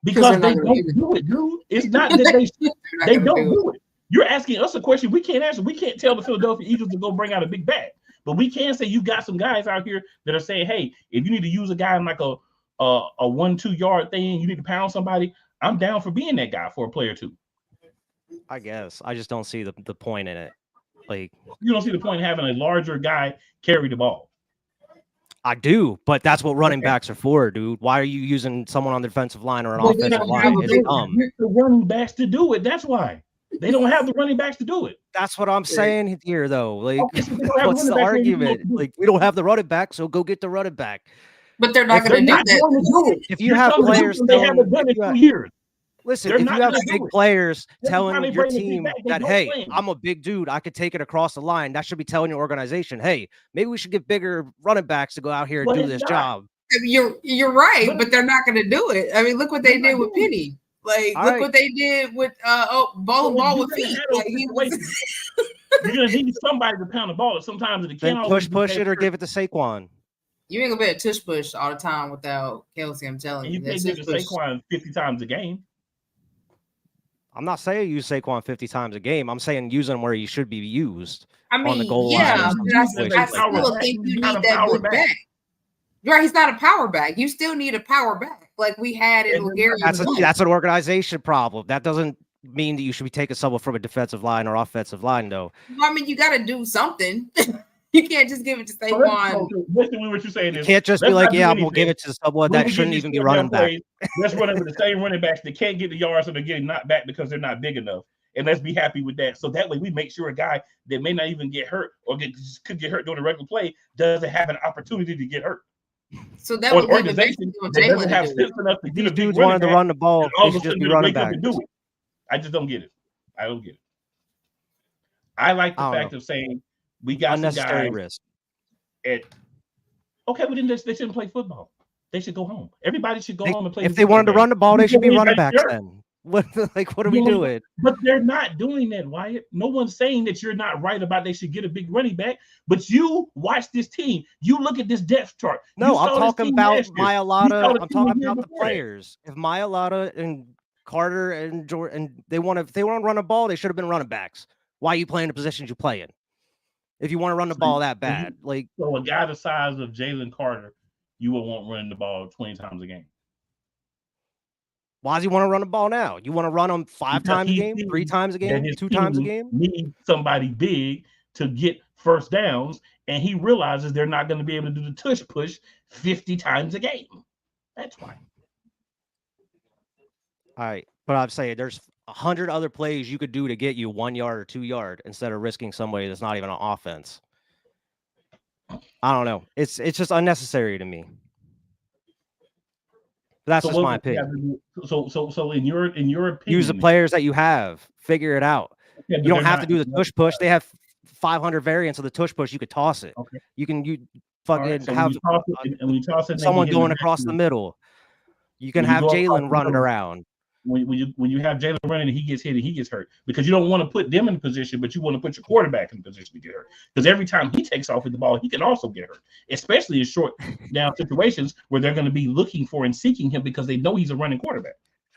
Because they don't do it, dude. It's not that they don't do it. You're asking us a question we can't answer. We can't tell the Philadelphia Eagles to go bring out a big back. But we can say you got some guys out here that are saying, hey, if you need to use a guy in like a 1-2 yard thing, you need to pound somebody, I'm down for being that guy for a play or 2. I guess. I just don't see the point in it. Like, you don't see the point in having a larger guy carry the ball. I do, but that's what running backs are for, dude. Why are you using someone on the defensive line or an offensive line? It's dumb. The running backs to do it. That's why they don't have the running backs to do it. That's what I'm saying here, though. Like, what's the argument? Like, we don't have the running back, so go get the running back. But they're not going to do that. If you have players, they haven't done it for years. Listen, if you have big players telling your team that, hey, I'm a big dude, I could take it across the line, that should be telling your organization, hey, maybe we should get bigger running backs to go out here and do this job. You're right, but they're not going to do it. I mean, look what they did with Penny. Like, look what they did with ball with feet. Like, you're going to need somebody to pound the ball. Sometimes it can't push it or give it to Saquon. You ain't going to be a tush push all the time without Kelce, I'm telling you. You can't give it to Saquon 50 times a game. I'm not saying use Saquon 50 times a game. I'm saying use him where he should be used. I mean, on the goal yeah, line. but I still think you need that big back. Right, he's not a power back. You still need a power back, like we had in Bulgaria. That's an organization problem. That doesn't mean that you should be taking someone from a defensive line or offensive line, though. I mean, you got to do something. You can't just give it to Saquon. Basically, what you're saying is, you can't just be like, yeah, we'll give it to someone that shouldn't even be running back. Let's run over the same running backs that can't get the yards, so they're getting knocked back because they're not big enough. And let's be happy with that. So that way we make sure a guy that may not even get hurt or could get hurt during a regular play doesn't have an opportunity to get hurt. So that was organization that doesn't have sense enough to get a dudes wanted to run the ball. All they of a should just sudden be running back. I just don't get it. I don't get it. I like the fact of saying we got unnecessary some guys risk. Okay, but then they shouldn't play football. They should go home. Everybody should go home and play. If they wanted to run the ball, they should be running backs then. What are we doing? But they're not doing that, Wyatt. No one's saying that you're not right about they should get a big running back. But you watch this team. You look at this depth chart. No, I'm talking about Mailata. I'm talking about the players. If Mailata and Carter and Jordan, if they want to run a ball, they should have been running backs. Why are you playing the positions you play in? If you want to run the ball that bad, so a guy the size of Jalen Carter, you would want running the ball 20 times a game. Why does he want to run the ball now? You want to run him 5 times a game, 3 times a game, 2 times a game? Need somebody big to get first downs, and he realizes they're not going to be able to do the tush push 50 times a game. That's why. All right, but I'm saying there's 100 other plays you could do to get you 1 yard or 2 yard instead of risking somebody that's not even on offense. I don't know. It's just unnecessary to me. That's just my opinion. So in your opinion, use the players that you have. Figure it out. You don't have to do the tush push. They have 500 variants of the tush push. You could toss it. Okay. You fucking have someone going across the middle. You can have Jalen running around. When you have Jalen running and he gets hit and he gets hurt, because you don't want to put them in position, but you want to put your quarterback in position to get hurt. Because every time he takes off with the ball, he can also get hurt, especially in short down situations where they're going to be looking for and seeking him because they know he's a running quarterback.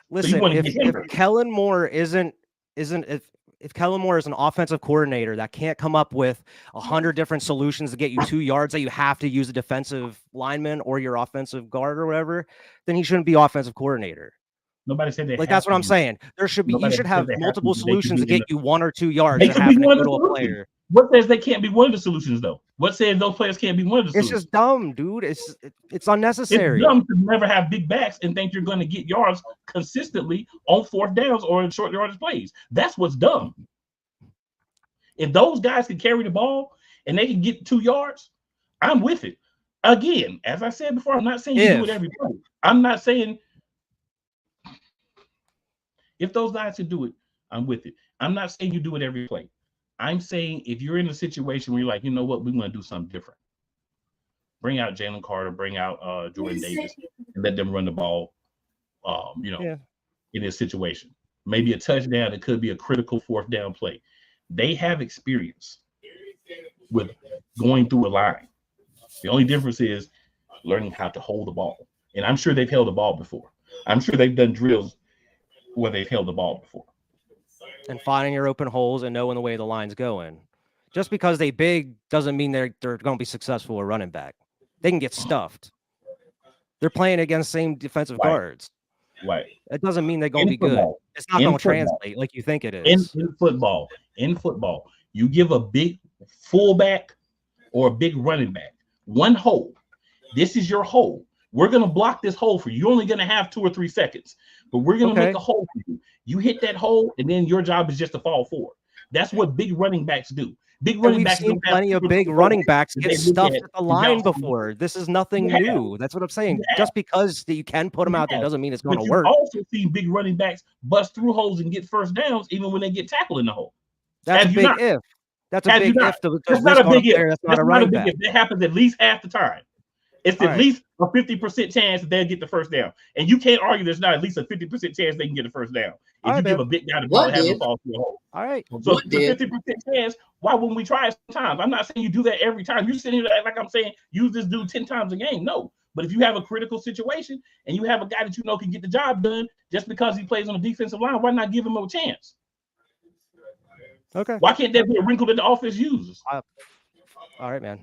Listen, so if Kellen Moore if Kellen Moore is an offensive coordinator that can't come up with 100 different solutions to get you 2 yards, that you have to use a defensive lineman or your offensive guard or whatever, then he shouldn't be offensive coordinator. Nobody said they that's what I'm saying. There should be you should have multiple solutions to get you 1 or 2 yards to have a little player. What says they can't be one of the solutions though? What says those players can't be one of the solutions? It's just dumb, dude. It's unnecessary. It's dumb to never have big backs and think you're going to get yards consistently on 4th downs or in short yardage plays. That's what's dumb. If those guys can carry the ball and they can get 2 yards, I'm with it. Again, as I said before, I'm not saying you do it every play. I'm not saying if those guys can do it, I'm with it. I'm not saying you do it every play. I'm saying if you're in a situation where you're like, you know what, we want to do something different. Bring out Jalen Carter, bring out Jordan Davis, and let them run the ball, in this situation. Maybe a touchdown. It could be a critical 4th down play. They have experience with going through a line. The only difference is learning how to hold the ball. And I'm sure they've held the ball before. I'm sure they've done drills where they've held the ball before. And finding your open holes and knowing the way the line's going. Just because they big doesn't mean they're going to be successful at running back. They can get stuffed. They're playing against same defensive guards. Right. It doesn't mean they're going to be good. It's not going to translate like you think it is. In football, you give a big fullback or a big running back 1 hole. This is your hole. We're going to block this hole for you. You're only going to have 2 or 3 seconds, but we're going to make a hole for you. You hit that hole, and then your job is just to fall forward. That's what big running backs do. Big running backs. We've seen plenty of big running backs get stuffed at the line before. This is nothing new. That's what I'm saying. Just because you can put them out there doesn't mean it's going to work. You've also seen big running backs bust through holes and get first downs, even when they get tackled in the hole. That's a big if. That's a big if. That's not a big if. That's not a running back. That happens at least half the time. It's at least a 50% chance that they'll get the first down. And you can't argue there's not at least a 50% chance they can get the first down. If you give a big guy the ball and have him fall through a hole. All right. So the 50% chance, why wouldn't we try it sometimes? I'm not saying you do that every time. You're sitting here like I'm saying, use this dude 10 times a game. No. But if you have a critical situation and you have a guy that you know can get the job done just because he plays on the defensive line, why not give him a chance? Okay. Why can't that be a wrinkle that the offense uses? All right, man.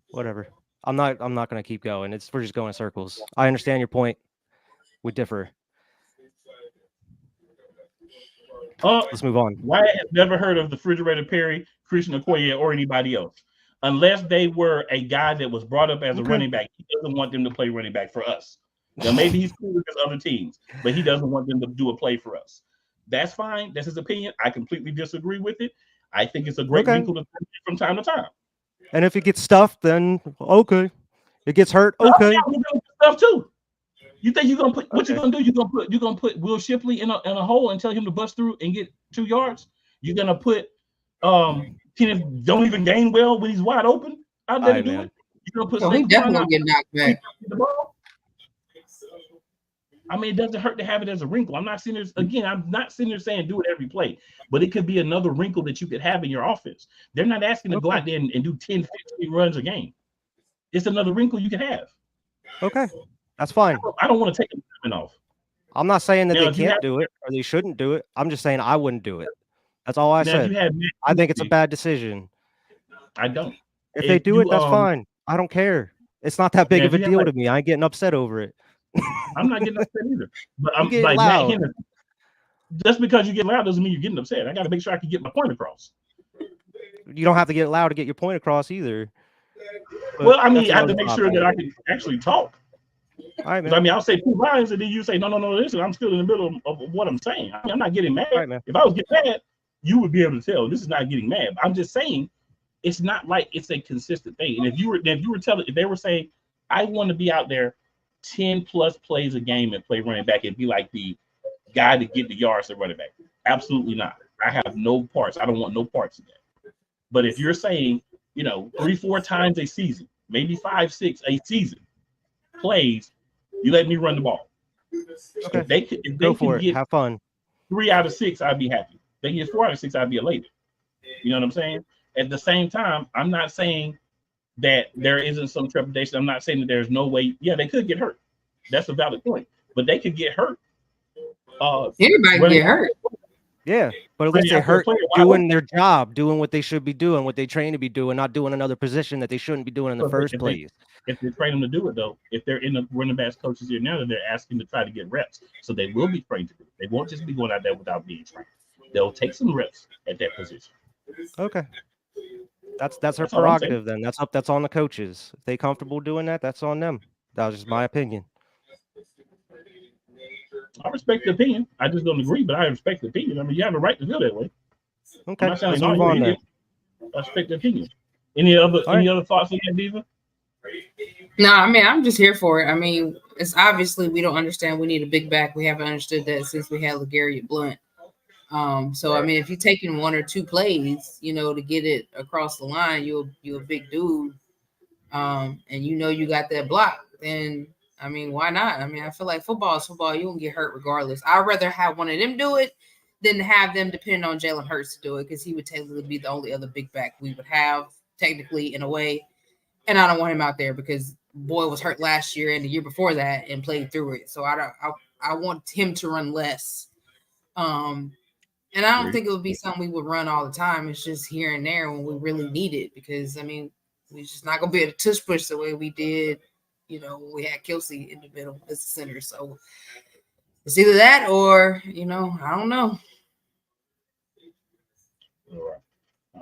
Whatever. I'm not going to keep going. We're just going in circles. I understand your point. We differ. Let's move on. Wyatt has never heard of the Refrigerator Perry, Christian Okoye, or anybody else. Unless they were a guy that was brought up as a running back, he doesn't want them to play running back for us. Now, maybe he's cool with his other teams, but he doesn't want them to do a play for us. That's fine. That's his opinion. I completely disagree with it. I think it's a great wrinkle to from time to time. And if it gets stuffed, then okay. It gets hurt, okay. Stuff too. You think you're gonna put what you're gonna do? You're gonna put Will Shipley in a hole and tell him to bust through and get 2 yards. You're gonna put Kenneth don't even gain well when he's wide open out there to do it. You're gonna put he definitely gonna get knocked back. I mean, it doesn't hurt to have it as a wrinkle. I'm not sitting there saying do it every play, but it could be another wrinkle that you could have in your offense. They're not asking to go out there and do 10, 15 runs a game. It's another wrinkle you could have. Okay, that's fine. I don't want to take them off. I'm not saying that they can't do it or they shouldn't do it. I'm just saying I wouldn't do it. That's all I said. I think it's a bad decision. I don't. If they do it, that's fine. I don't care. It's not that big of a deal to me. I ain't getting upset over it. I'm not getting upset either. But I'm getting like loud. Matt Henderson. Just because you get loud doesn't mean you're getting upset. I got to make sure I can get my point across. You don't have to get loud to get your point across either. But well, I mean, I have to make sure that I can actually talk. All right, man. I mean, I'll say 2 lines and then you say, no, listen, I'm still in the middle of what I'm saying. I mean, I'm not getting mad. Right, man. If I was getting mad, you would be able to tell this is not getting mad. I'm just saying it's not like it's a consistent thing. And if they were saying, I want to be out there 10 plus plays a game and play running back and be like the guy to get the yards at running back. Absolutely not. I have no parts. I don't want no parts of that. But if you're saying, 3-4 times a season, maybe 5-6 a season plays, you let me run the ball. Okay. If they can get have fun. 3 out of 6, I'd be happy. If they get 4 out of 6, I'd be elated. You know what I'm saying? At the same time, I'm not saying that there isn't some trepidation. I'm not saying that there's no way. Yeah, they could get hurt. That's a valid point. But they could get hurt. Anybody can get hurt. Yeah, but at least they hurt doing their job, doing what they should be doing, what they train to be doing, not doing another position that they shouldn't be doing in the first place. If they train them to do it, though, if they're in the running backs coaches here now, they're asking to try to get reps. So they will be trained to do it. They won't just be going out there without being trained. They'll take some reps at that position. Okay. That's her prerogative then. That's on the coaches. If they comfortable doing that, that's on them. That was just my opinion. I respect the opinion. I just don't agree, but I respect the opinion. I mean, you have a right to feel that way. Okay, let's move on then. I respect the opinion. Any other thoughts on that, Diva? No, I mean, I'm just here for it. I mean, it's obviously we don't understand we need a big back. We haven't understood that since we had LeGarrette Blount. So I mean, if you're taking 1 or 2 plays, to get it across the line, you're a big dude, and you got that block, then I mean, why not? I mean, I feel like football is football. You won't get hurt regardless. I'd rather have one of them do it than have them depending on Jalen Hurts to do it, because he would technically be the only other big back we would have, technically, in a way. And I don't want him out there because boy was hurt last year and the year before that and played through it. So I want him to run less. And I don't think it would be something we would run all the time. It's just here and there when we really need it, because I mean, we're just not gonna be able to tush push the way we did, when we had Kelsey in the middle as the center. So it's either that or, I don't know. All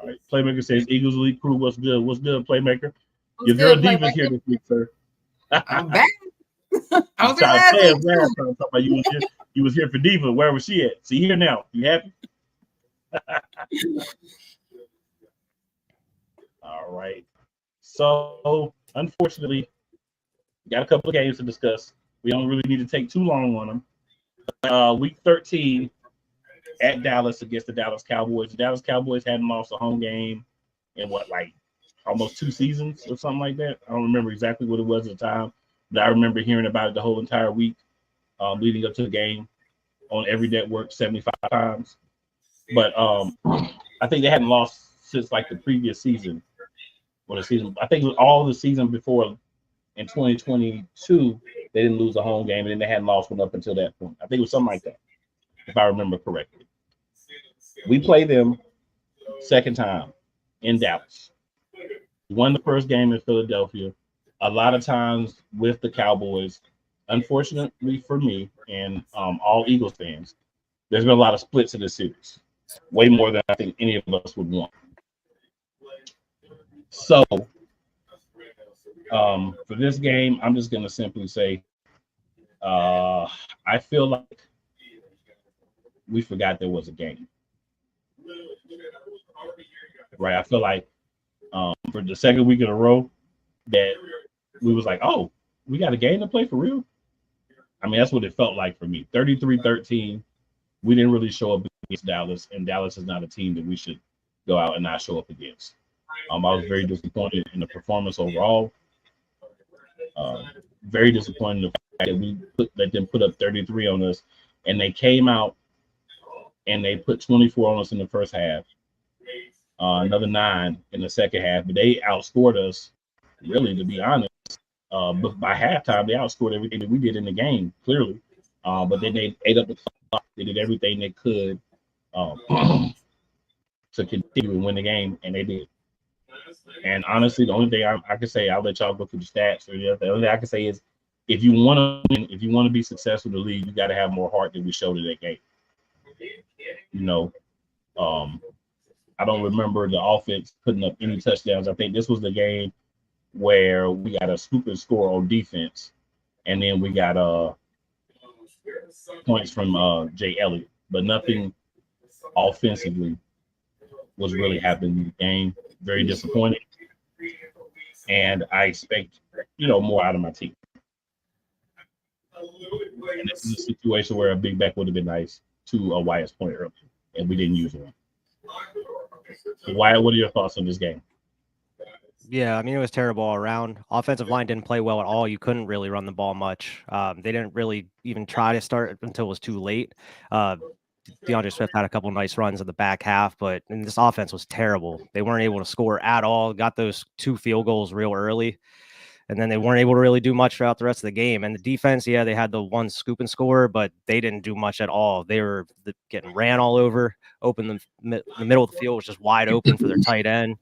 right. Playmaker says Eagles Elite Crew, what's good? What's good, Playmaker? Your girl Diva's here this week, sir. I'm back. I was talking about you was here for Diva. Where was she at? See here now. You happy? All right. So unfortunately, we got a couple of games to discuss. We don't really need to take too long on them. Week 13 at Dallas against the Dallas Cowboys. The Dallas Cowboys hadn't lost a home game in almost 2 seasons or something like that. I don't remember exactly what it was at the time, but I remember hearing about it the whole entire week leading up to the game on every network 75 times. But I think they hadn't lost since the previous season. I think it was all the season before in 2022, they didn't lose a home game, and then they hadn't lost one up until that point. I think it was something like that, if I remember correctly. We played them second time in Dallas. Won the first game in Philadelphia. A lot of times with the Cowboys, unfortunately for me and all Eagles fans, there's been a lot of splits in this series, way more than I think any of us would want. So for this game, I'm just going to simply say I feel like we forgot there was a game. Right? I feel like for the second week in a row that we was like, oh, we got a game to play for real? I mean, that's what it felt like for me. 33-13. We didn't really show up against Dallas, and Dallas is not a team that we should go out and not show up against. I was very disappointed in the performance overall. Very disappointed in the fact that we let them put up 33 on us, and they came out and they put 24 on us in the first half, another 9 in the second half. But they outscored us, really, to be honest. But by halftime, they outscored everything that we did in the game, clearly. But then they ate up the clock. They did everything they could to continue and win the game, and they did. And honestly, the only thing I can say, I'll let y'all go through the stats. Or the only thing I can say is, if you want to win, if you want to be successful in the league, you got to have more heart than we showed in that game. You know, I don't remember the offense putting up any touchdowns. I think this was the game where we got a scooping score on defense, and then we got points from Jay Elliott, but nothing offensively was really happening in the game. Very disappointed, and I expect, more out of my team. And this is a situation where a big back would have been nice, to Wyatt's point earlier, and we didn't use one. So Wyatt, what are your thoughts on this game? Yeah, I mean, it was terrible all around. Offensive line didn't play well at all. You couldn't really run the ball much. They didn't really even try to start until it was too late. DeAndre Swift had a couple nice runs in the back half, but this offense was terrible. They weren't able to score at all. Got those 2 field goals real early, and then they weren't able to really do much throughout the rest of the game. And the defense, yeah, they had the one scoop and score, but they didn't do much at all. They were getting ran all over. The middle of the field was just wide open for their tight end.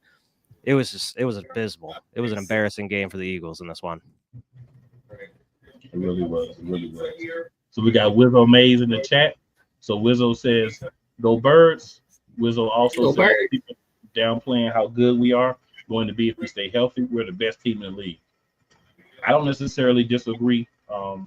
It was abysmal. It was an embarrassing game for the Eagles in this one. It really was. It really was. So we got Wizzo Mays in the chat. So Wizzo says, go Birds. Wizzo also says, people downplaying how good we are going to be if we stay healthy. We're the best team in the league. I don't necessarily disagree. I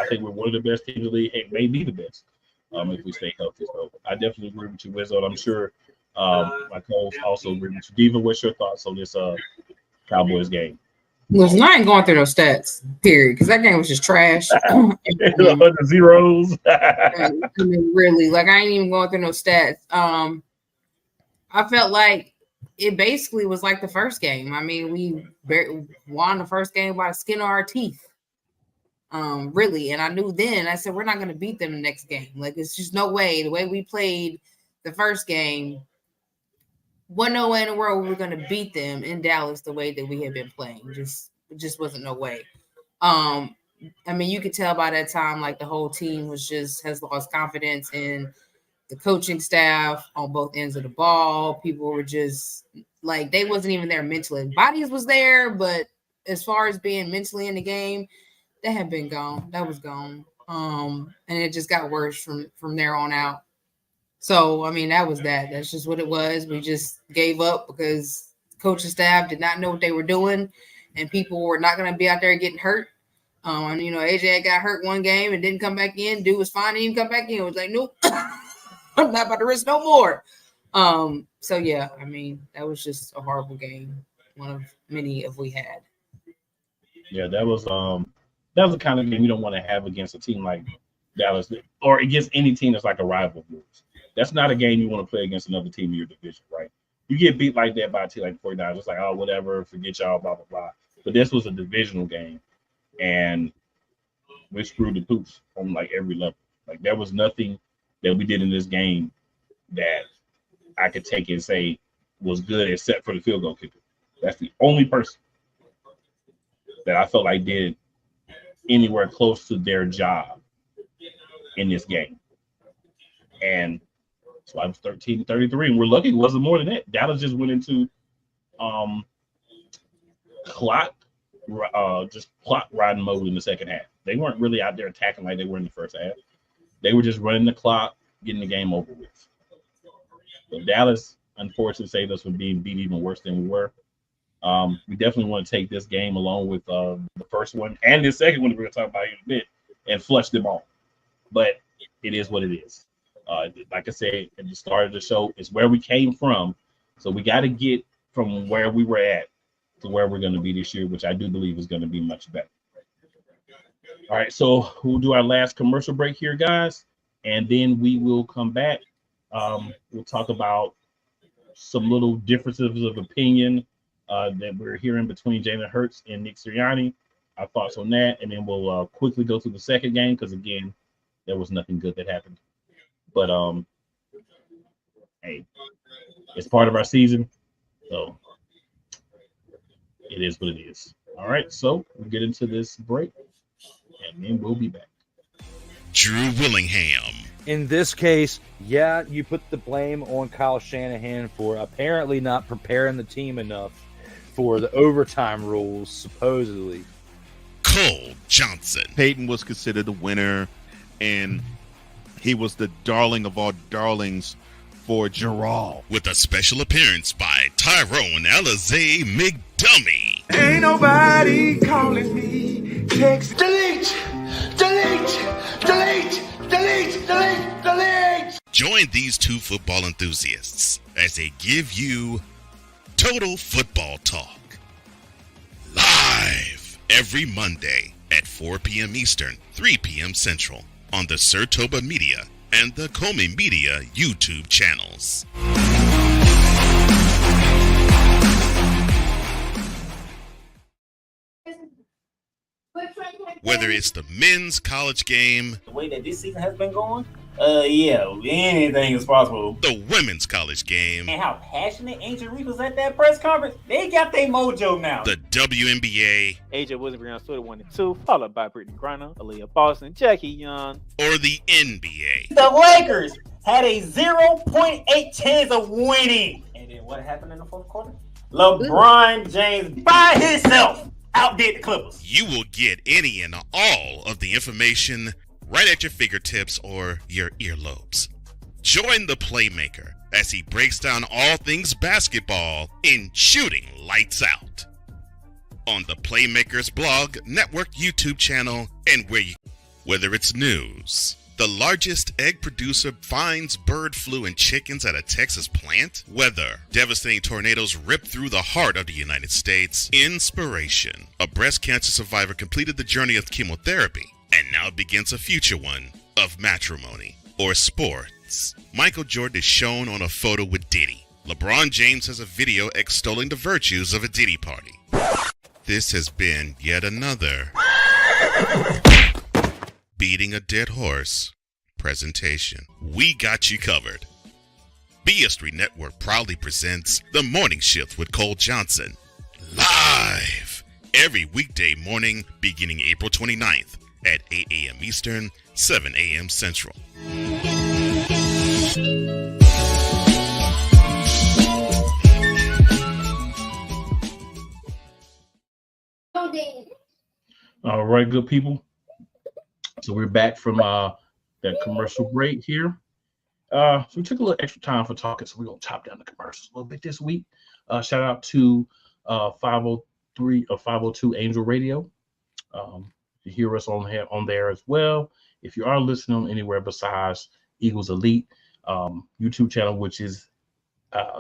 think we're one of the best teams in the league. It may be the best if we stay healthy. So I definitely agree with you, Wizzo. And I'm sure my co-host also agree with you. Diva, what's your thoughts on this Cowboys game? Listen, I ain't going through no stats, period, because that game was just trash. The zeros. I mean, really, I ain't even going through no stats. I felt like it basically was like the first game. I mean, we won the first game by the skin of our teeth. Really, and I knew then. I said we're not going to beat them the next game. It's just no way. The way we played the first game, wasn't no way in the world we were going to beat them in Dallas the way that we had been playing. Just wasn't no way. I mean, you could tell by that time, the whole team has lost confidence in the coaching staff on both ends of the ball. People were just they wasn't even there mentally. Bodies was there, but as far as being mentally in the game, that had been gone. That was gone. And it just got worse from there on out. So, I mean, that was that. That's just what it was. We just gave up because coaching staff did not know what they were doing, and people were not going to be out there getting hurt. And, AJ got hurt one game and didn't come back in. Dude was fine. He didn't come back in. It was like, nope, I'm not about to risk no more. So, yeah, I mean, that was just a horrible game, one of many of we had. Yeah, that was the kind of game you don't want to have against a team like Dallas or against any team that's like a rival of yours. That's not a game you want to play against another team in your division, right? You get beat like that by a team like the 49ers. It's like, oh, whatever, forget y'all, blah, blah, blah. But this was a divisional game, and we screwed the poops on every level. There was nothing that we did in this game that I could take and say was good except for the field goal kicker. That's the only person. that I felt like did anywhere close to their job in this game. And so I was 13-33, and we're lucky it wasn't more than that. Dallas just went into clock riding mode in the second half. They weren't really out there attacking like they were in the first half. They were just running the clock, getting the game over with. But Dallas, unfortunately, saved us from being beat even worse than we were. We definitely want to take this game along with the first one and the second one we're going to talk about in a bit and flush them all. But it is what it is. Like I said at the start of the show, it's where we came from. So we got to get from where we were at to where we're going to be this year, which I do believe is going to be much better. All right, so we'll do our last commercial break here, guys, and then we will come back. We'll talk about some little differences of opinion that we're hearing between Jalen Hurts and Nick Sirianni, our thoughts on that, and then we'll quickly go through the second game because, again, there was nothing good that happened. But, hey, it's part of our season, so it is what it is. All right, so we'll get into this break, and then we'll be back. Drew Willingham. In this case, yeah, you put the blame on Kyle Shanahan for apparently not preparing the team enough for the overtime rules, supposedly. Cole Johnson. Peyton was considered the winner, and he was the darling of all darlings for Gerald. With a special appearance by Tyrone Alizé McDummy. Ain't nobody calling me. Text delete, delete, delete, delete, delete, delete. Join these two football enthusiasts as they give you Total Football Talk. Live every Monday at 4 p.m. Eastern, 3 p.m. Central on the Sertoba Media and the Comey Media YouTube channels. Whether it's the men's college game, The way that this season has been going, yeah, anything is possible. the women's college game, And how passionate Angel Reese was at that press conference, they got their mojo now. the WNBA, AJ Wilson on Twitter 1 and 2, followed by Brittany Griner, Aaliyah Boston, Jackie Young. or the NBA. The Lakers had a 0.8 chance of winning. And then what happened in the fourth quarter? LeBron James by himself outdid the Clippers. You will get any and all of the information right at your fingertips or your earlobes. Join the Playmaker as he breaks down all things basketball in Shooting Lights Out on the Playmakers blog, network, YouTube channel, and whether it's news, the largest egg producer finds bird flu in chickens at a Texas plant, weather, devastating tornadoes rip through the heart of the United States, inspiration, a breast cancer survivor completed the journey of chemotherapy and now begins a future one of matrimony or sports. Michael Jordan is shown on a photo with Diddy. LeBron James has a video extolling the virtues of a Diddy party. This has been yet another Beating a Dead Horse presentation. We got you covered. BS3 Network proudly presents The Morning Shift with Cole Johnson. Live every weekday morning beginning April 29th at 8 a.m. Eastern, 7 a.m. Central. All right, good people. So we're back from that commercial break here. So we took a little extra time for talking, so we're going to chop down the commercials a little bit this week. Shout out to 503 or 502 Angel Radio. You hear us on there as well. If you are listening anywhere besides Eagles Elite YouTube channel, which is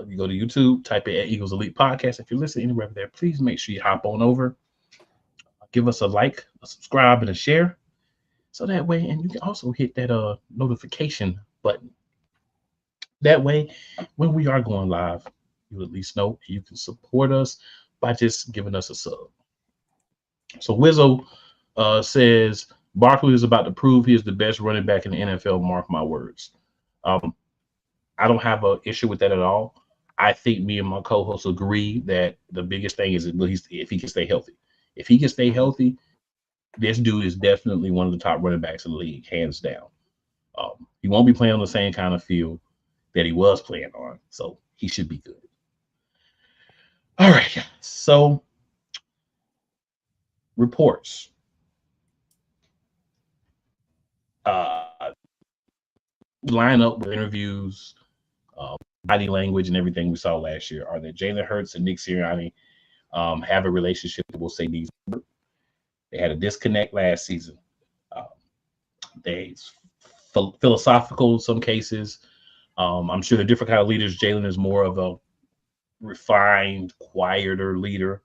you go to YouTube, type in Eagles Elite Podcast. If you're listening anywhere there, please make sure you hop on over. Give us a like, a subscribe, and a share. So that way, and you can also hit that notification button. That way, when we are going live, you at least know you can support us by just giving us a sub. So Wizzo says Barkley is about to prove he is the best running back in the NFL. Mark my words. I don't have an issue with that at all. I think me and my co-hosts agree that the biggest thing is if he can stay healthy. If he can stay healthy, this dude is definitely one of the top running backs in the league, hands down. He won't be playing on the same kind of field that he was playing on, so he should be good. All right, guys. So reports. Line up with interviews, body language, and everything we saw last year are that Jalen Hurts and Nick Sirianni have a relationship that will say these. They had a disconnect last season. They philosophical in some cases. I'm sure they're different kind of leaders. Jalen is more of a refined, quieter leader.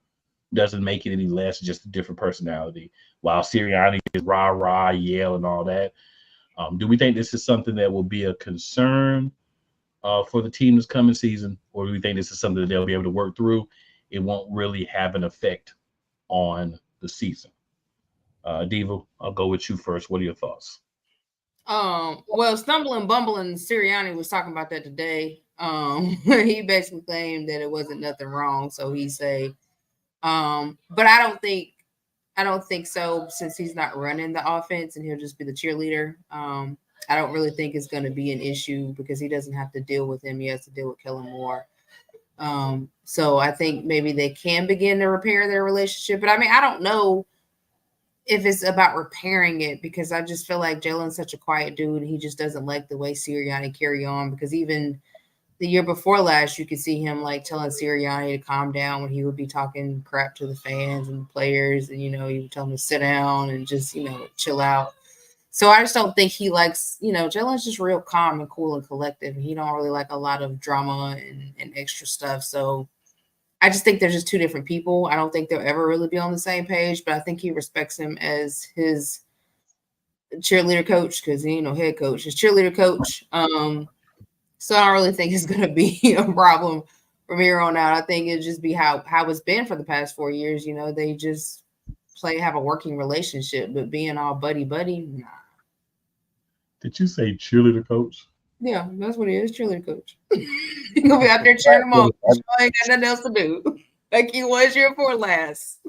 Doesn't make it any less, just a different personality. While Sirianni is rah, yell, and all that. Do we think this is something that will be a concern for the team this coming season? Or do we think this is something that they'll be able to work through? It won't really have an effect on the season. Diva, I'll go with you first. What are your thoughts? Well, Stumbling Bumbling Sirianni was talking about that today. He basically claimed that it wasn't nothing wrong, so he say, but I don't think so, since he's not running the offense and he'll just be the cheerleader. I don't really think it's going to be an issue because he doesn't have to deal with him. He has to deal with Kellen Moore. So I think maybe they can begin to repair their relationship. But I mean, I don't know if it's about repairing it, because I just feel like Jalen's such a quiet dude. And he just doesn't like the way Sirianni carry on, because even the year before last, you could see him like telling Sirianni to calm down when he would be talking crap to the fans and the players. And, he would tell him to sit down and just, chill out. So I just don't think he likes, Jalen's just real calm and cool and collective. And he don't really like a lot of drama and extra stuff. So I just think they're just two different people. I don't think they'll ever really be on the same page, but I think he respects him as his cheerleader coach, because he ain't no head coach, his cheerleader coach. So I don't really think it's going to be a problem from here on out. I think it'll just be how it's been for the past 4 years. They just have a working relationship, but being all buddy, nah. Did you say cheerleader coach? Yeah, that's what he is, cheerleader coach. He's going to be out there cheering them on. I ain't got nothing else to do. Like he was year before last.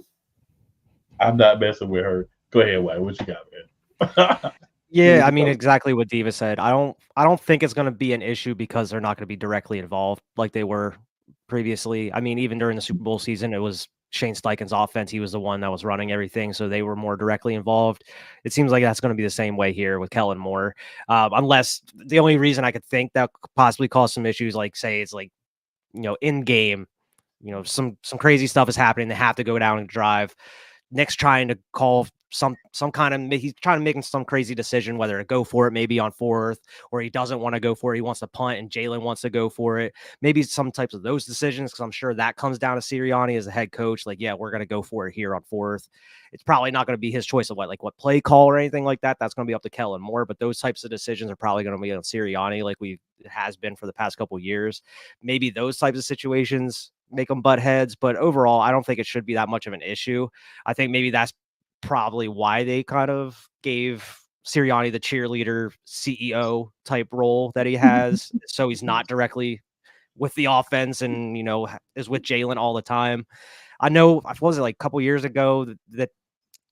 I'm not messing with her. Go ahead, White. What you got, man? Yeah, I mean, exactly what Diva said. I don't think it's going to be an issue because they're not going to be directly involved like they were previously. I mean, even during the Super Bowl season, it was Shane Steichen's offense. He was the one that was running everything, so they were more directly involved. It seems like that's going to be the same way here with Kellen Moore, unless the only reason I could think that could possibly cause some issues, like say it's like, in game, some crazy stuff is happening. They have to go down and drive. Nick's trying to call some kind of, he's trying to make some crazy decision, whether to go for it maybe on fourth, or he doesn't want to go for it. He wants to punt and Jalen wants to go for it. Maybe some types of those decisions, because I'm sure that comes down to Sirianni as a head coach. Like, yeah, we're going to go for it here on fourth. It's probably not going to be his choice of what play call or anything like that. That's going to be up to Kellen Moore, but those types of decisions are probably going to be on Sirianni, like it has been for the past couple of years. Maybe those types of situations make them butt heads, but overall, I don't think it should be that much of an issue. I think maybe that's probably why they kind of gave Sirianni the cheerleader CEO type role that he has. So he's not directly with the offense and, is with Jalen all the time. I know, what was it, like a couple years ago that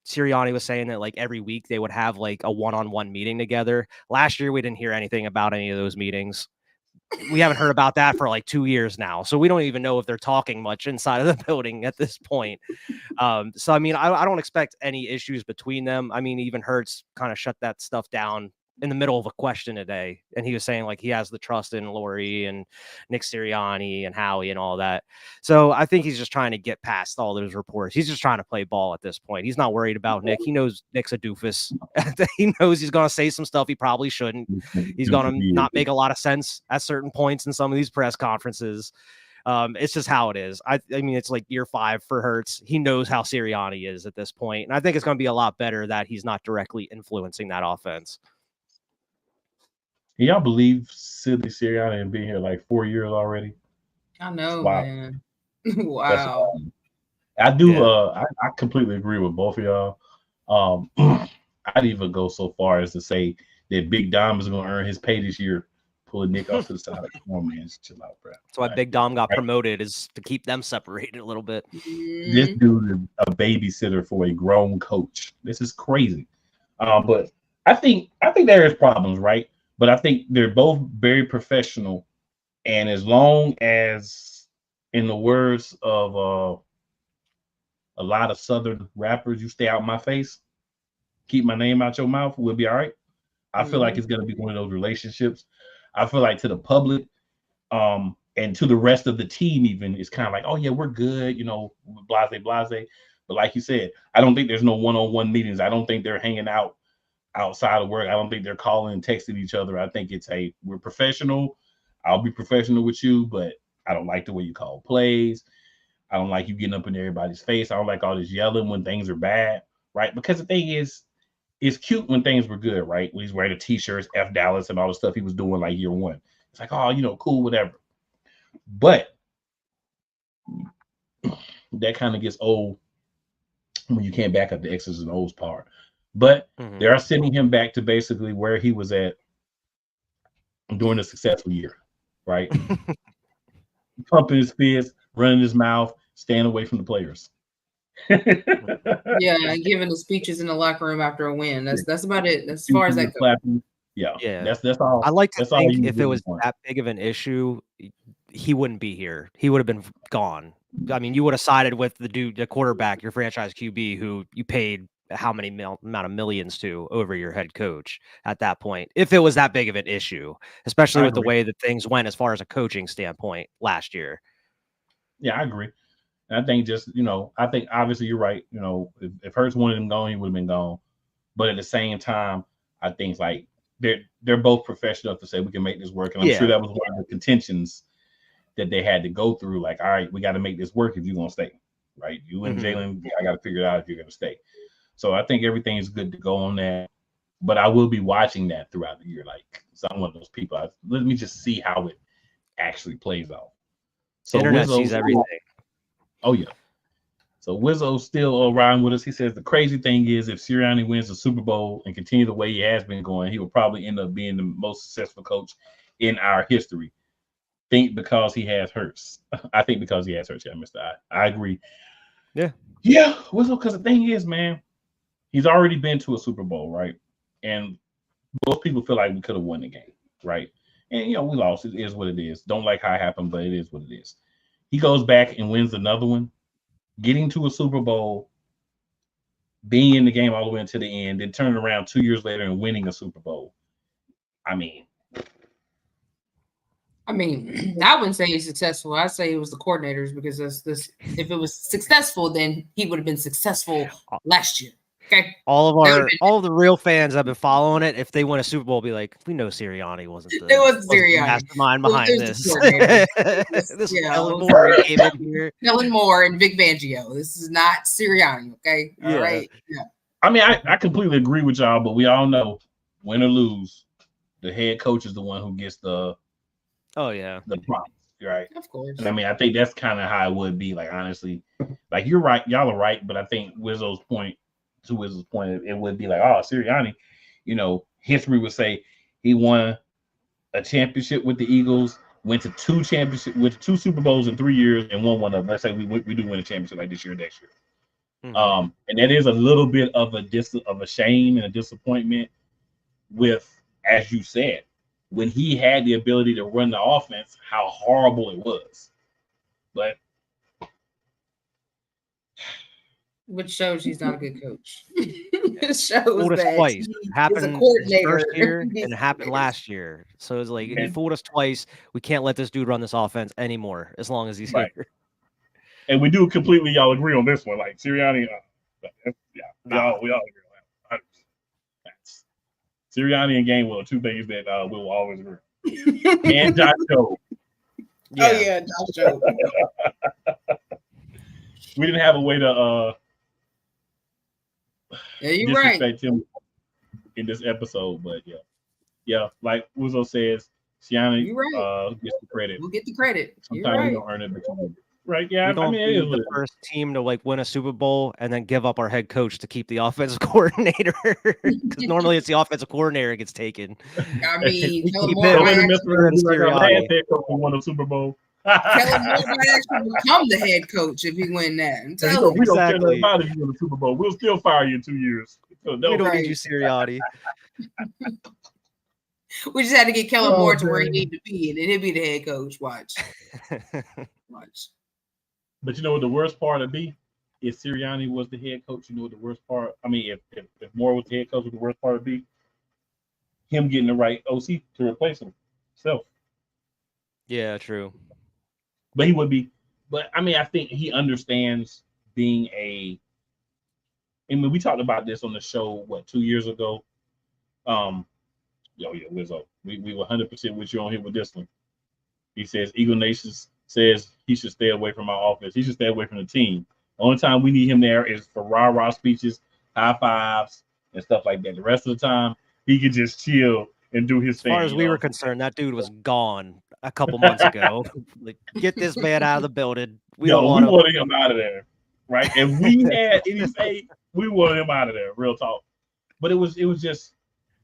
Sirianni was saying that like every week they would have like a one-on-one meeting together. Last year, we didn't hear anything about any of those meetings. We haven't heard about that for like 2 years now. So we don't even know if they're talking much inside of the building at this point. So, I mean, I don't expect any issues between them. I mean, even Hurts kind of shut that stuff down in the middle of a question today. And he was saying like he has the trust in Laurie and Nick Sirianni and Howie and all that. So I think he's just trying to get past all those reports. He's just trying to play ball at this point. He's not worried about Nick. He knows Nick's a doofus. He knows he's going to say some stuff he probably shouldn't. He's going to not make a lot of sense at certain points in some of these press conferences. It's just how it is. I mean, it's like year 5 for Hurts. He knows how Sirianni is at this point. And I think it's going to be a lot better that he's not directly influencing that offense. Can y'all believe Silly Sirianni and being here like 4 years already? I know, wow. Man. Wow. I do. Yeah. I completely agree with both of y'all. I'd even go so far as to say that Big Dom is going to earn his pay this year Pull a Nick off to the side. Come on, man. Just chill out, bro. That's why Big Dom got promoted, is to keep them separated a little bit. This dude is a babysitter for a grown coach. This is crazy. But I think there is problems, right? But I think they're both very professional. And as long as, in the words of a lot of Southern rappers, you stay out my face, keep my name out your mouth, we'll be all right. I feel like it's going to be one of those relationships. I feel like to the public and to the rest of the team even, it's kind of like, oh, yeah, we're good, you know, blase. But like you said, I don't think there's no one-on-one meetings. I don't think they're hanging out outside of work. I don't think they're calling and texting each other. I think it's, hey, we're professional. I'll be professional with you, but I don't like the way you call plays. I don't like you getting up in everybody's face. I don't like all this yelling when things are bad, right? Because the thing is, it's cute when things were good, right? When he's wearing the t-shirts, F Dallas, and all the stuff he was doing like year one. It's like, oh, you know, cool, whatever. But that kind of gets old when you can't back up the X's and O's part. But they are sending him back to basically where he was at during a successful year, right? Pumping his fist, running his mouth, staying away from the players. Yeah, and giving the speeches in the locker room after a win. That's about it. As far as that goes. Yeah. That's all. I like to think if it really was that big of an issue, he wouldn't be here. He would have been gone. I mean, you would have sided with the quarterback, your franchise QB, who you paid how many amount of millions to over your head coach at that point, if it was that big of an issue, especially with the way that things went as far as a coaching standpoint last year. Yeah, I agree. And I think just, you know, I think obviously you're right. You know, if Hurts wanted him gone, he would have been gone. But at the same time, I think like they're both professional enough to say we can make this work. And I'm sure that was one of the contentions that they had to go through. Like, all right, we got to make this work if you're going to stay, right? You and Jalen, I got to figure it out if you're going to stay. So I think everything is good to go on that. But I will be watching that throughout the year. Like, so I'm one of those people. Let me just see how it actually plays out. So Internet sees everything. Oh, yeah. So Wizzo's still around with us. He says the crazy thing is if Sirianni wins the Super Bowl and continue the way he has been going, he will probably end up being the most successful coach in our history. Think because he has Hurts. I think because he has Hurts. Yeah, Mr. I agree. Yeah. Yeah, Wizzo, because the thing is, man, he's already been to a Super Bowl, right? And most people feel like we could have won the game, right? And, you know, we lost. It is what it is. Don't like how it happened, but it is what it is. He goes back and wins another one, getting to a Super Bowl, being in the game all the way until the end, then turning around 2 years later and winning a Super Bowl. I mean, I wouldn't say he's successful. I'd say it was the coordinators, because this. If it was successful, then he would have been successful last year. Okay. All of the real fans have been following it. If they win a Super Bowl, be like, we know Sirianni wasn't the mastermind behind this. This Kellen Moore came in here. Kellen Moore and Vic Fangio. This is not Sirianni. Okay. All right. Yeah. I mean, I completely agree with y'all, but we all know, win or lose, the head coach is the one who gets the promise, right? Of course. And I mean, I think that's kind of how it would be. Like, honestly, like, you're right, y'all are right, but I think Wizzo's point, it would be like, oh, Sirianni, you know, history would say he won a championship with the Eagles, went to two Super Bowls in 3 years, and won one of them. Let's say we do win a championship like this year, next year. And that is a little bit of a shame and a disappointment with, as you said, when he had the ability to run the offense, how horrible it was. But which shows he's not a good coach. It shows fooled us that twice. he Happened is a coordinator. first year and it happened last year. So it's like, he fooled us twice. We can't let this dude run this offense anymore as long as he's here. And we do completely, y'all agree on this one. Like, Sirianni, we all agree on that. Sirianni and Gainwell are two things that we will always agree. And Josh Jobe. Yeah. Oh yeah, Josh Jobe. We didn't have a way to you're right. disrespect him in this episode, but yeah. Like Wizzo says, Sirianni gets the credit. We'll get the credit. Sometimes we don't earn it, but you do. Right? Yeah, We're I going mean, to it be is what the it is. first team to like win a Super Bowl and then give up our head coach to keep the offensive coordinator because normally it's the offensive coordinator gets taken. I mean, We Kellen keep Moore him. might Don't mess actually, around and be like our Sirianni. last head coach who won a Super Bowl. Kellen Moore might actually become the head coach if he win that. I'm telling you. We don't care nothing Exactly. about if you win a Super Bowl. We'll still fire you in 2 years. So, no. We don't Right. need you, Sirianni. We just had to get Kellen Oh, Moore to where he man. needed to be, and then he'll be the head coach. Watch. But you know what the worst part would be? If Sirianni was the head coach, you know what the worst part? I mean, if Moore was the head coach, what the worst part would be? Him getting the right OC to replace himself. Yeah, true. But he would be. But I mean, I think he understands being a. I mean, we talked about this on the show 2 years ago. Wizzo, we were 100% with you on here with this one. He says Eagle Nation says he should stay away from our offense. He should stay away from the team. The only time we need him there is for rah-rah speeches, high fives, and stuff like that. The rest of the time, he could just chill and do his thing. As far as we were concerned, that dude was gone a couple months ago. Like, get this man out of the building. We don't want him. wanted him out of there, right? If we had any say, we wanted him out of there. Real talk. But it was just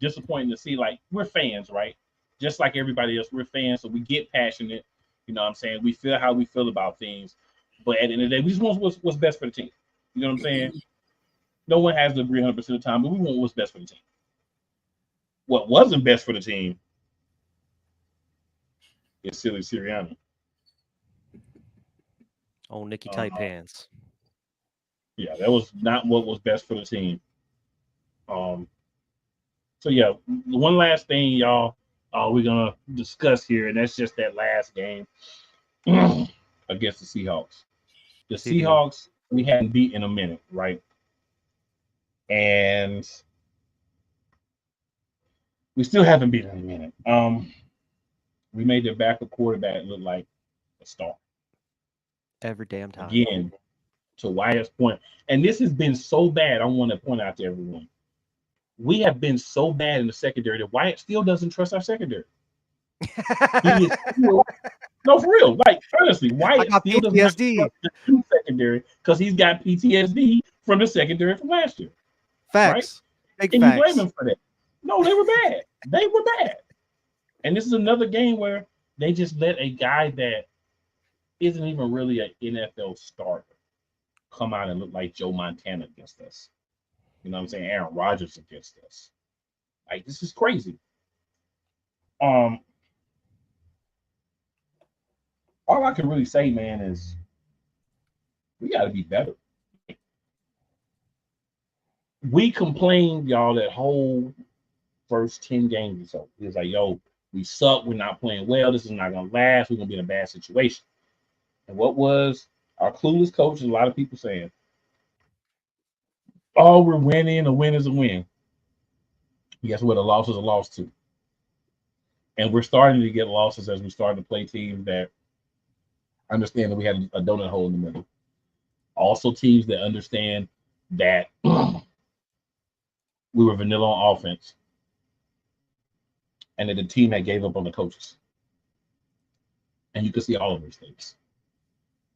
disappointing to see. Like, we're fans, right? Just like everybody else, we're fans, so we get passionate. You know what I'm saying? We feel how we feel about things. But at the end of the day, we just want what's best for the team. You know what I'm saying? No one has to agree 100% of the time, but we want what's best for the team. What wasn't best for the team is silly Sirianni. Oh, Nicky tight pants. Yeah, that was not what was best for the team. So yeah, one last thing, y'all, we're gonna discuss here, and that's just that last game against the Seahawks. The Seahawks we hadn't beat in a minute, right? And we still haven't beat in a minute. We made their backup quarterback look like a star. Every damn time. Again, to Wyatt's point, and this has been so bad, I want to point out to everyone. We have been so bad in the secondary that Wyatt still doesn't trust our secondary. He is still, no, for real. Like, honestly, Wyatt still doesn't trust the two secondary because he's got PTSD from the secondary from last year. Facts. Right? Big and facts. you blame him for that. No, they were bad. They were bad. And this is another game where they just let a guy that isn't even really an NFL starter come out and look like Joe Montana against us. You know what I'm saying? Aaron Rodgers against us. Like, this is crazy. All I can really say, man, is we got to be better. We complained, y'all, that whole first 10 games or so. It was like, yo, we suck. We're not playing well. This is not going to last. We're going to be in a bad situation. And what was our clueless coach and a lot of people saying, oh, we're winning. A win is a win. Guess what? A loss is a loss, too. And we're starting to get losses as we start to play teams that understand that we had a donut hole in the middle. Also, teams that understand that we were vanilla on offense and that the team had gave up on the coaches. And you could see all of those things.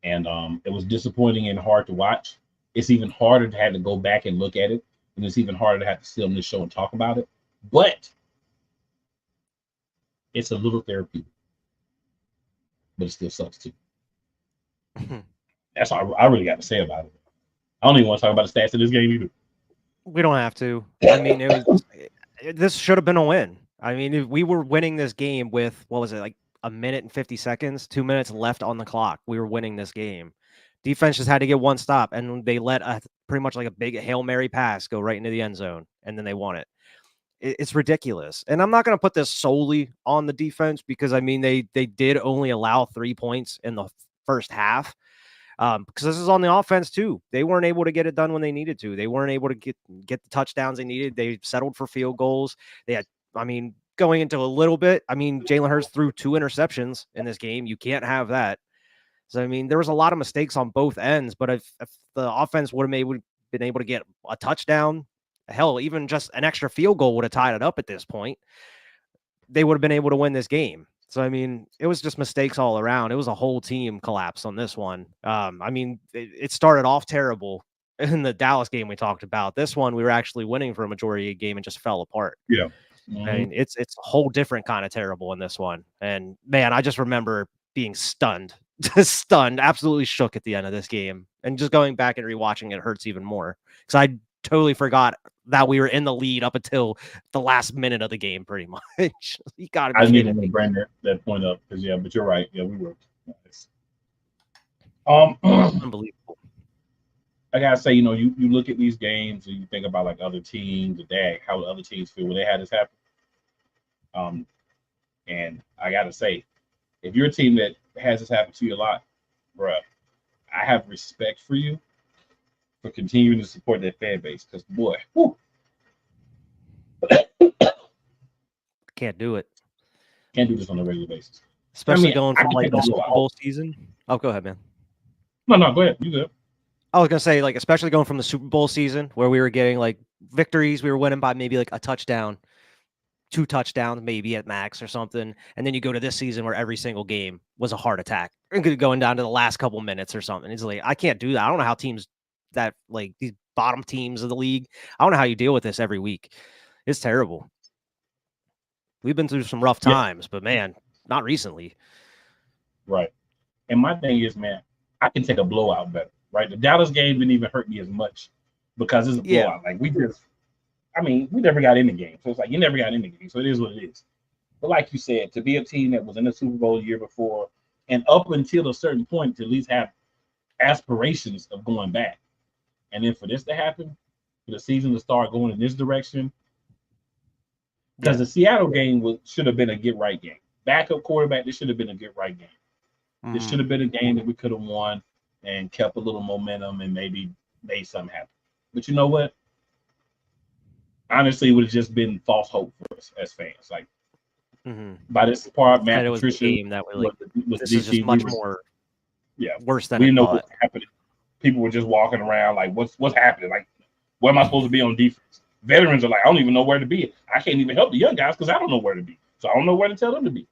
And it was disappointing and hard to watch. It's even harder to have to go back and look at it. And it's even harder to have to sit on this show and talk about it. But it's a little therapy. But it still sucks too. That's all I really got to say about it. I don't even want to talk about the stats of this game either. We don't have to. I mean, this should have been a win. I mean, if we were winning this game with, what was it, like a minute and 50 seconds, 2 minutes left on the clock, we were winning this game. Defense just had to get one stop, and they let pretty much like a big Hail Mary pass go right into the end zone, and then they won it. It's ridiculous. And I'm not going to put this solely on the defense because, I mean, they did only allow 3 points in the first half. Because this is on the offense too. They weren't able to get it done when they needed to. They weren't able to get the touchdowns they needed. They settled for field goals. They had, I mean, going into a little bit, I mean, Jalen Hurts threw 2 interceptions in this game. You can't have that. So, I mean, there was a lot of mistakes on both ends, but if the offense would have been able to get a touchdown, hell, even just an extra field goal would have tied it up at this point. They would have been able to win this game. So, I mean, it was just mistakes all around. It was a whole team collapse on this one. I mean, it started off terrible in the Dallas game we talked about. This one, we were actually winning for a majority of the game and just fell apart. Yeah. I mean, it's a whole different kind of terrible in this one. And, man, I just remember being stunned, stunned, absolutely shook at the end of this game. And just going back and rewatching it hurts even more because I totally forgot that we were in the lead up until the last minute of the game, pretty much. You got to be I didn't kidding even me. bring that point up because but you're right. Yeah, we were. Unbelievable. I gotta say, you look at these games and you think about like other teams, how the other teams feel when they had this happen. And I gotta say, if you're a team that has this happen to you a lot, bruh, I have respect for you for continuing to support that fan base because boy, whew. Can't do it. Can't do this on a regular basis. Especially going from like the Super Bowl season. Oh, go ahead, man. No, go ahead. You good. I was gonna say, like, especially going from the Super Bowl season where we were getting like victories, we were winning by maybe like a touchdown, 2 touchdowns, maybe at max or something. And then you go to this season where every single game was a heart attack, going down to the last couple minutes or something. It's like, I can't do that. I don't know how teams that like these bottom teams of the league, I don't know how you deal with this every week. It's terrible. We've been through some rough times, but man, not recently. Right. And my thing is, man, I can take a blowout better, right? The Dallas game didn't even hurt me as much because it's a blowout. Like we never got in the game. So it's like you never got in the game. So it is what it is. But like you said, to be a team that was in the Super Bowl the year before and up until a certain point to at least have aspirations of going back. And then for this to happen, for the season to start going in this direction, because the Seattle game should have been a get-right game. Backup quarterback, this should have been a get-right game. This should have been a game that we could have won and kept a little momentum and maybe made something happen. But you know what? Honestly, it would have just been false hope for us as fans. Like, by this part, Matt Patricia this is just much more worse than we didn't know thought. what was happening. People were just walking around like, what's happening? Like, where am I supposed to be on defense? Veterans are like, I don't even know where to be. I can't even help the young guys because I don't know where to be. So I don't know where to tell them to be.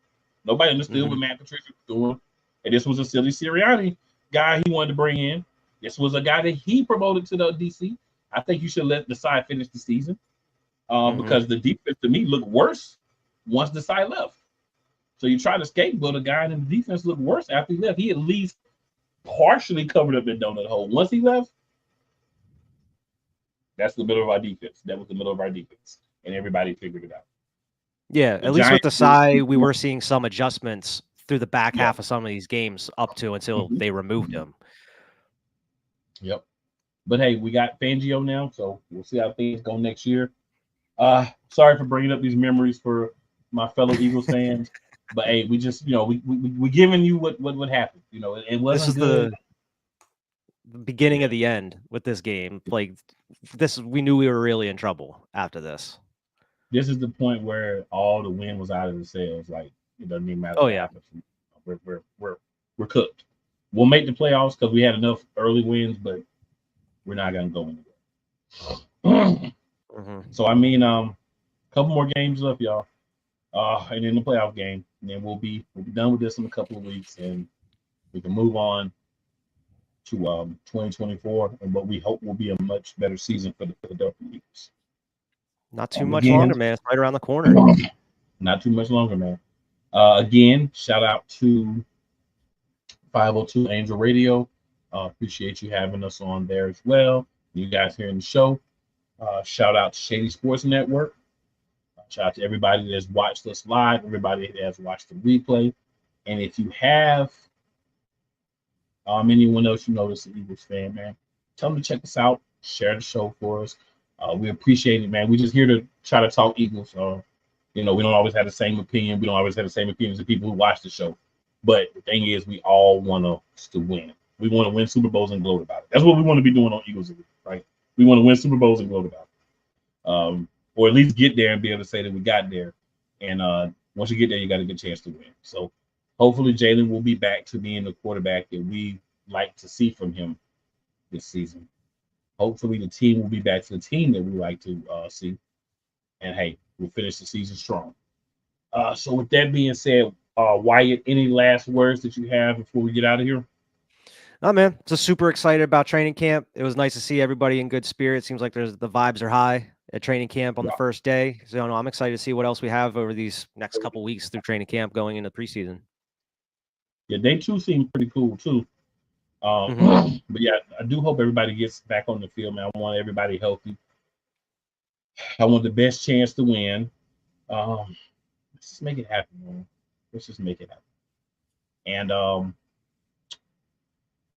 Nobody understood what Matt Patricia was doing. And this was a silly Sirianni guy he wanted to bring in. This was a guy that he promoted to the DC. I think you should let the side finish the season because the defense to me looked worse once the side left. So you try to scapegoat a guy and the defense looked worse after he left. He at least partially covered up the donut hole. Once he left, that's the middle of our defense. That was the middle of our defense. And everybody figured it out. Yeah, at least with the side, we were seeing some adjustments through the back half of some of these games up to until they removed him. Yep. But hey, we got Fangio now, so we'll see how things go next year. Sorry for bringing up these memories for my fellow Eagles fans, but hey, we just we giving you what happened. It wasn't. This is good. the beginning of the end with this game. Like this, we knew we were really in trouble after this. This is the point where all the wind was out of the sails. Like it doesn't even matter. Oh what happens. We're cooked. We'll make the playoffs because we had enough early wins, but we're not gonna go anywhere. So I mean, couple more games left, y'all, and then the playoff game, and then we'll be done with this in a couple of weeks, and we can move on to 2024, and what we hope will be a much better season for the Philadelphia Eagles. Not too much longer, man. It's right around the corner. Not too much longer, man. Again, shout out to 502 Angel Radio. Appreciate you having us on there as well. You guys hearing the show. Shout out to Shady Sports Network. Shout out to everybody that's watched us live, everybody that has watched the replay. And if you have anyone else you know that's an Eagles fan, man, tell them to check us out. Share the show for us. We appreciate it, man. We're just here to try to talk Eagles. We don't always have the same opinion. We don't always have the same opinions of people who watch the show. But the thing is, we all want us to win. We want to win Super Bowls and gloat about it. That's what we want to be doing on Eagles, right? We want to win Super Bowls and gloat about it. Or at least get there and be able to say that we got there. And once you get there, you got a good chance to win. So hopefully Jalen will be back to being the quarterback that we like to see from him this season. Hopefully the team will be back to the team that we like to see. And hey, we'll finish the season strong. So with that being said, Wyatt, any last words that you have before we get out of here? Oh man, just super excited about training camp. It was nice to see everybody in good spirits. Seems like the vibes are high at training camp on the first day. So I'm excited to see what else we have over these next couple weeks through training camp going into preseason. Yeah, day 2 seemed pretty cool too. But yeah, I do hope everybody gets back on the field, man. I want everybody healthy. I want the best chance to win. Let's just make it happen, man. Let's just make it happen. And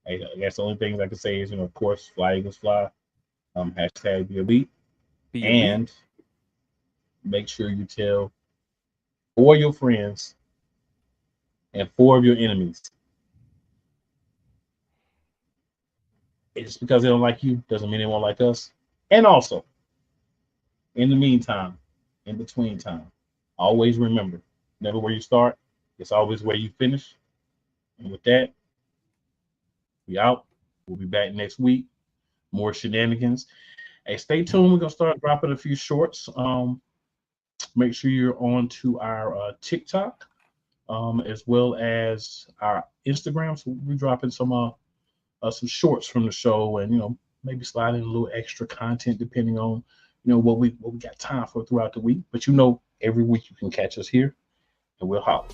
I guess the only things I can say is, of course, fly Eagles fly. Hashtag be elite. And make sure you tell 4 of your friends and 4 of your enemies. It's because they don't like you doesn't mean they won't like us. And also, in the meantime, in between time, always remember, never where you start, it's always where you finish. And with that, we out. We'll be back next week. More shenanigans. Hey, stay tuned. We're gonna start dropping a few shorts. Make sure you're on to our TikTok, as well as our Instagram. So we're dropping some shorts from the show, and maybe slide in a little extra content depending on what we got time for throughout the week. But every week you can catch us here, and we'll holler.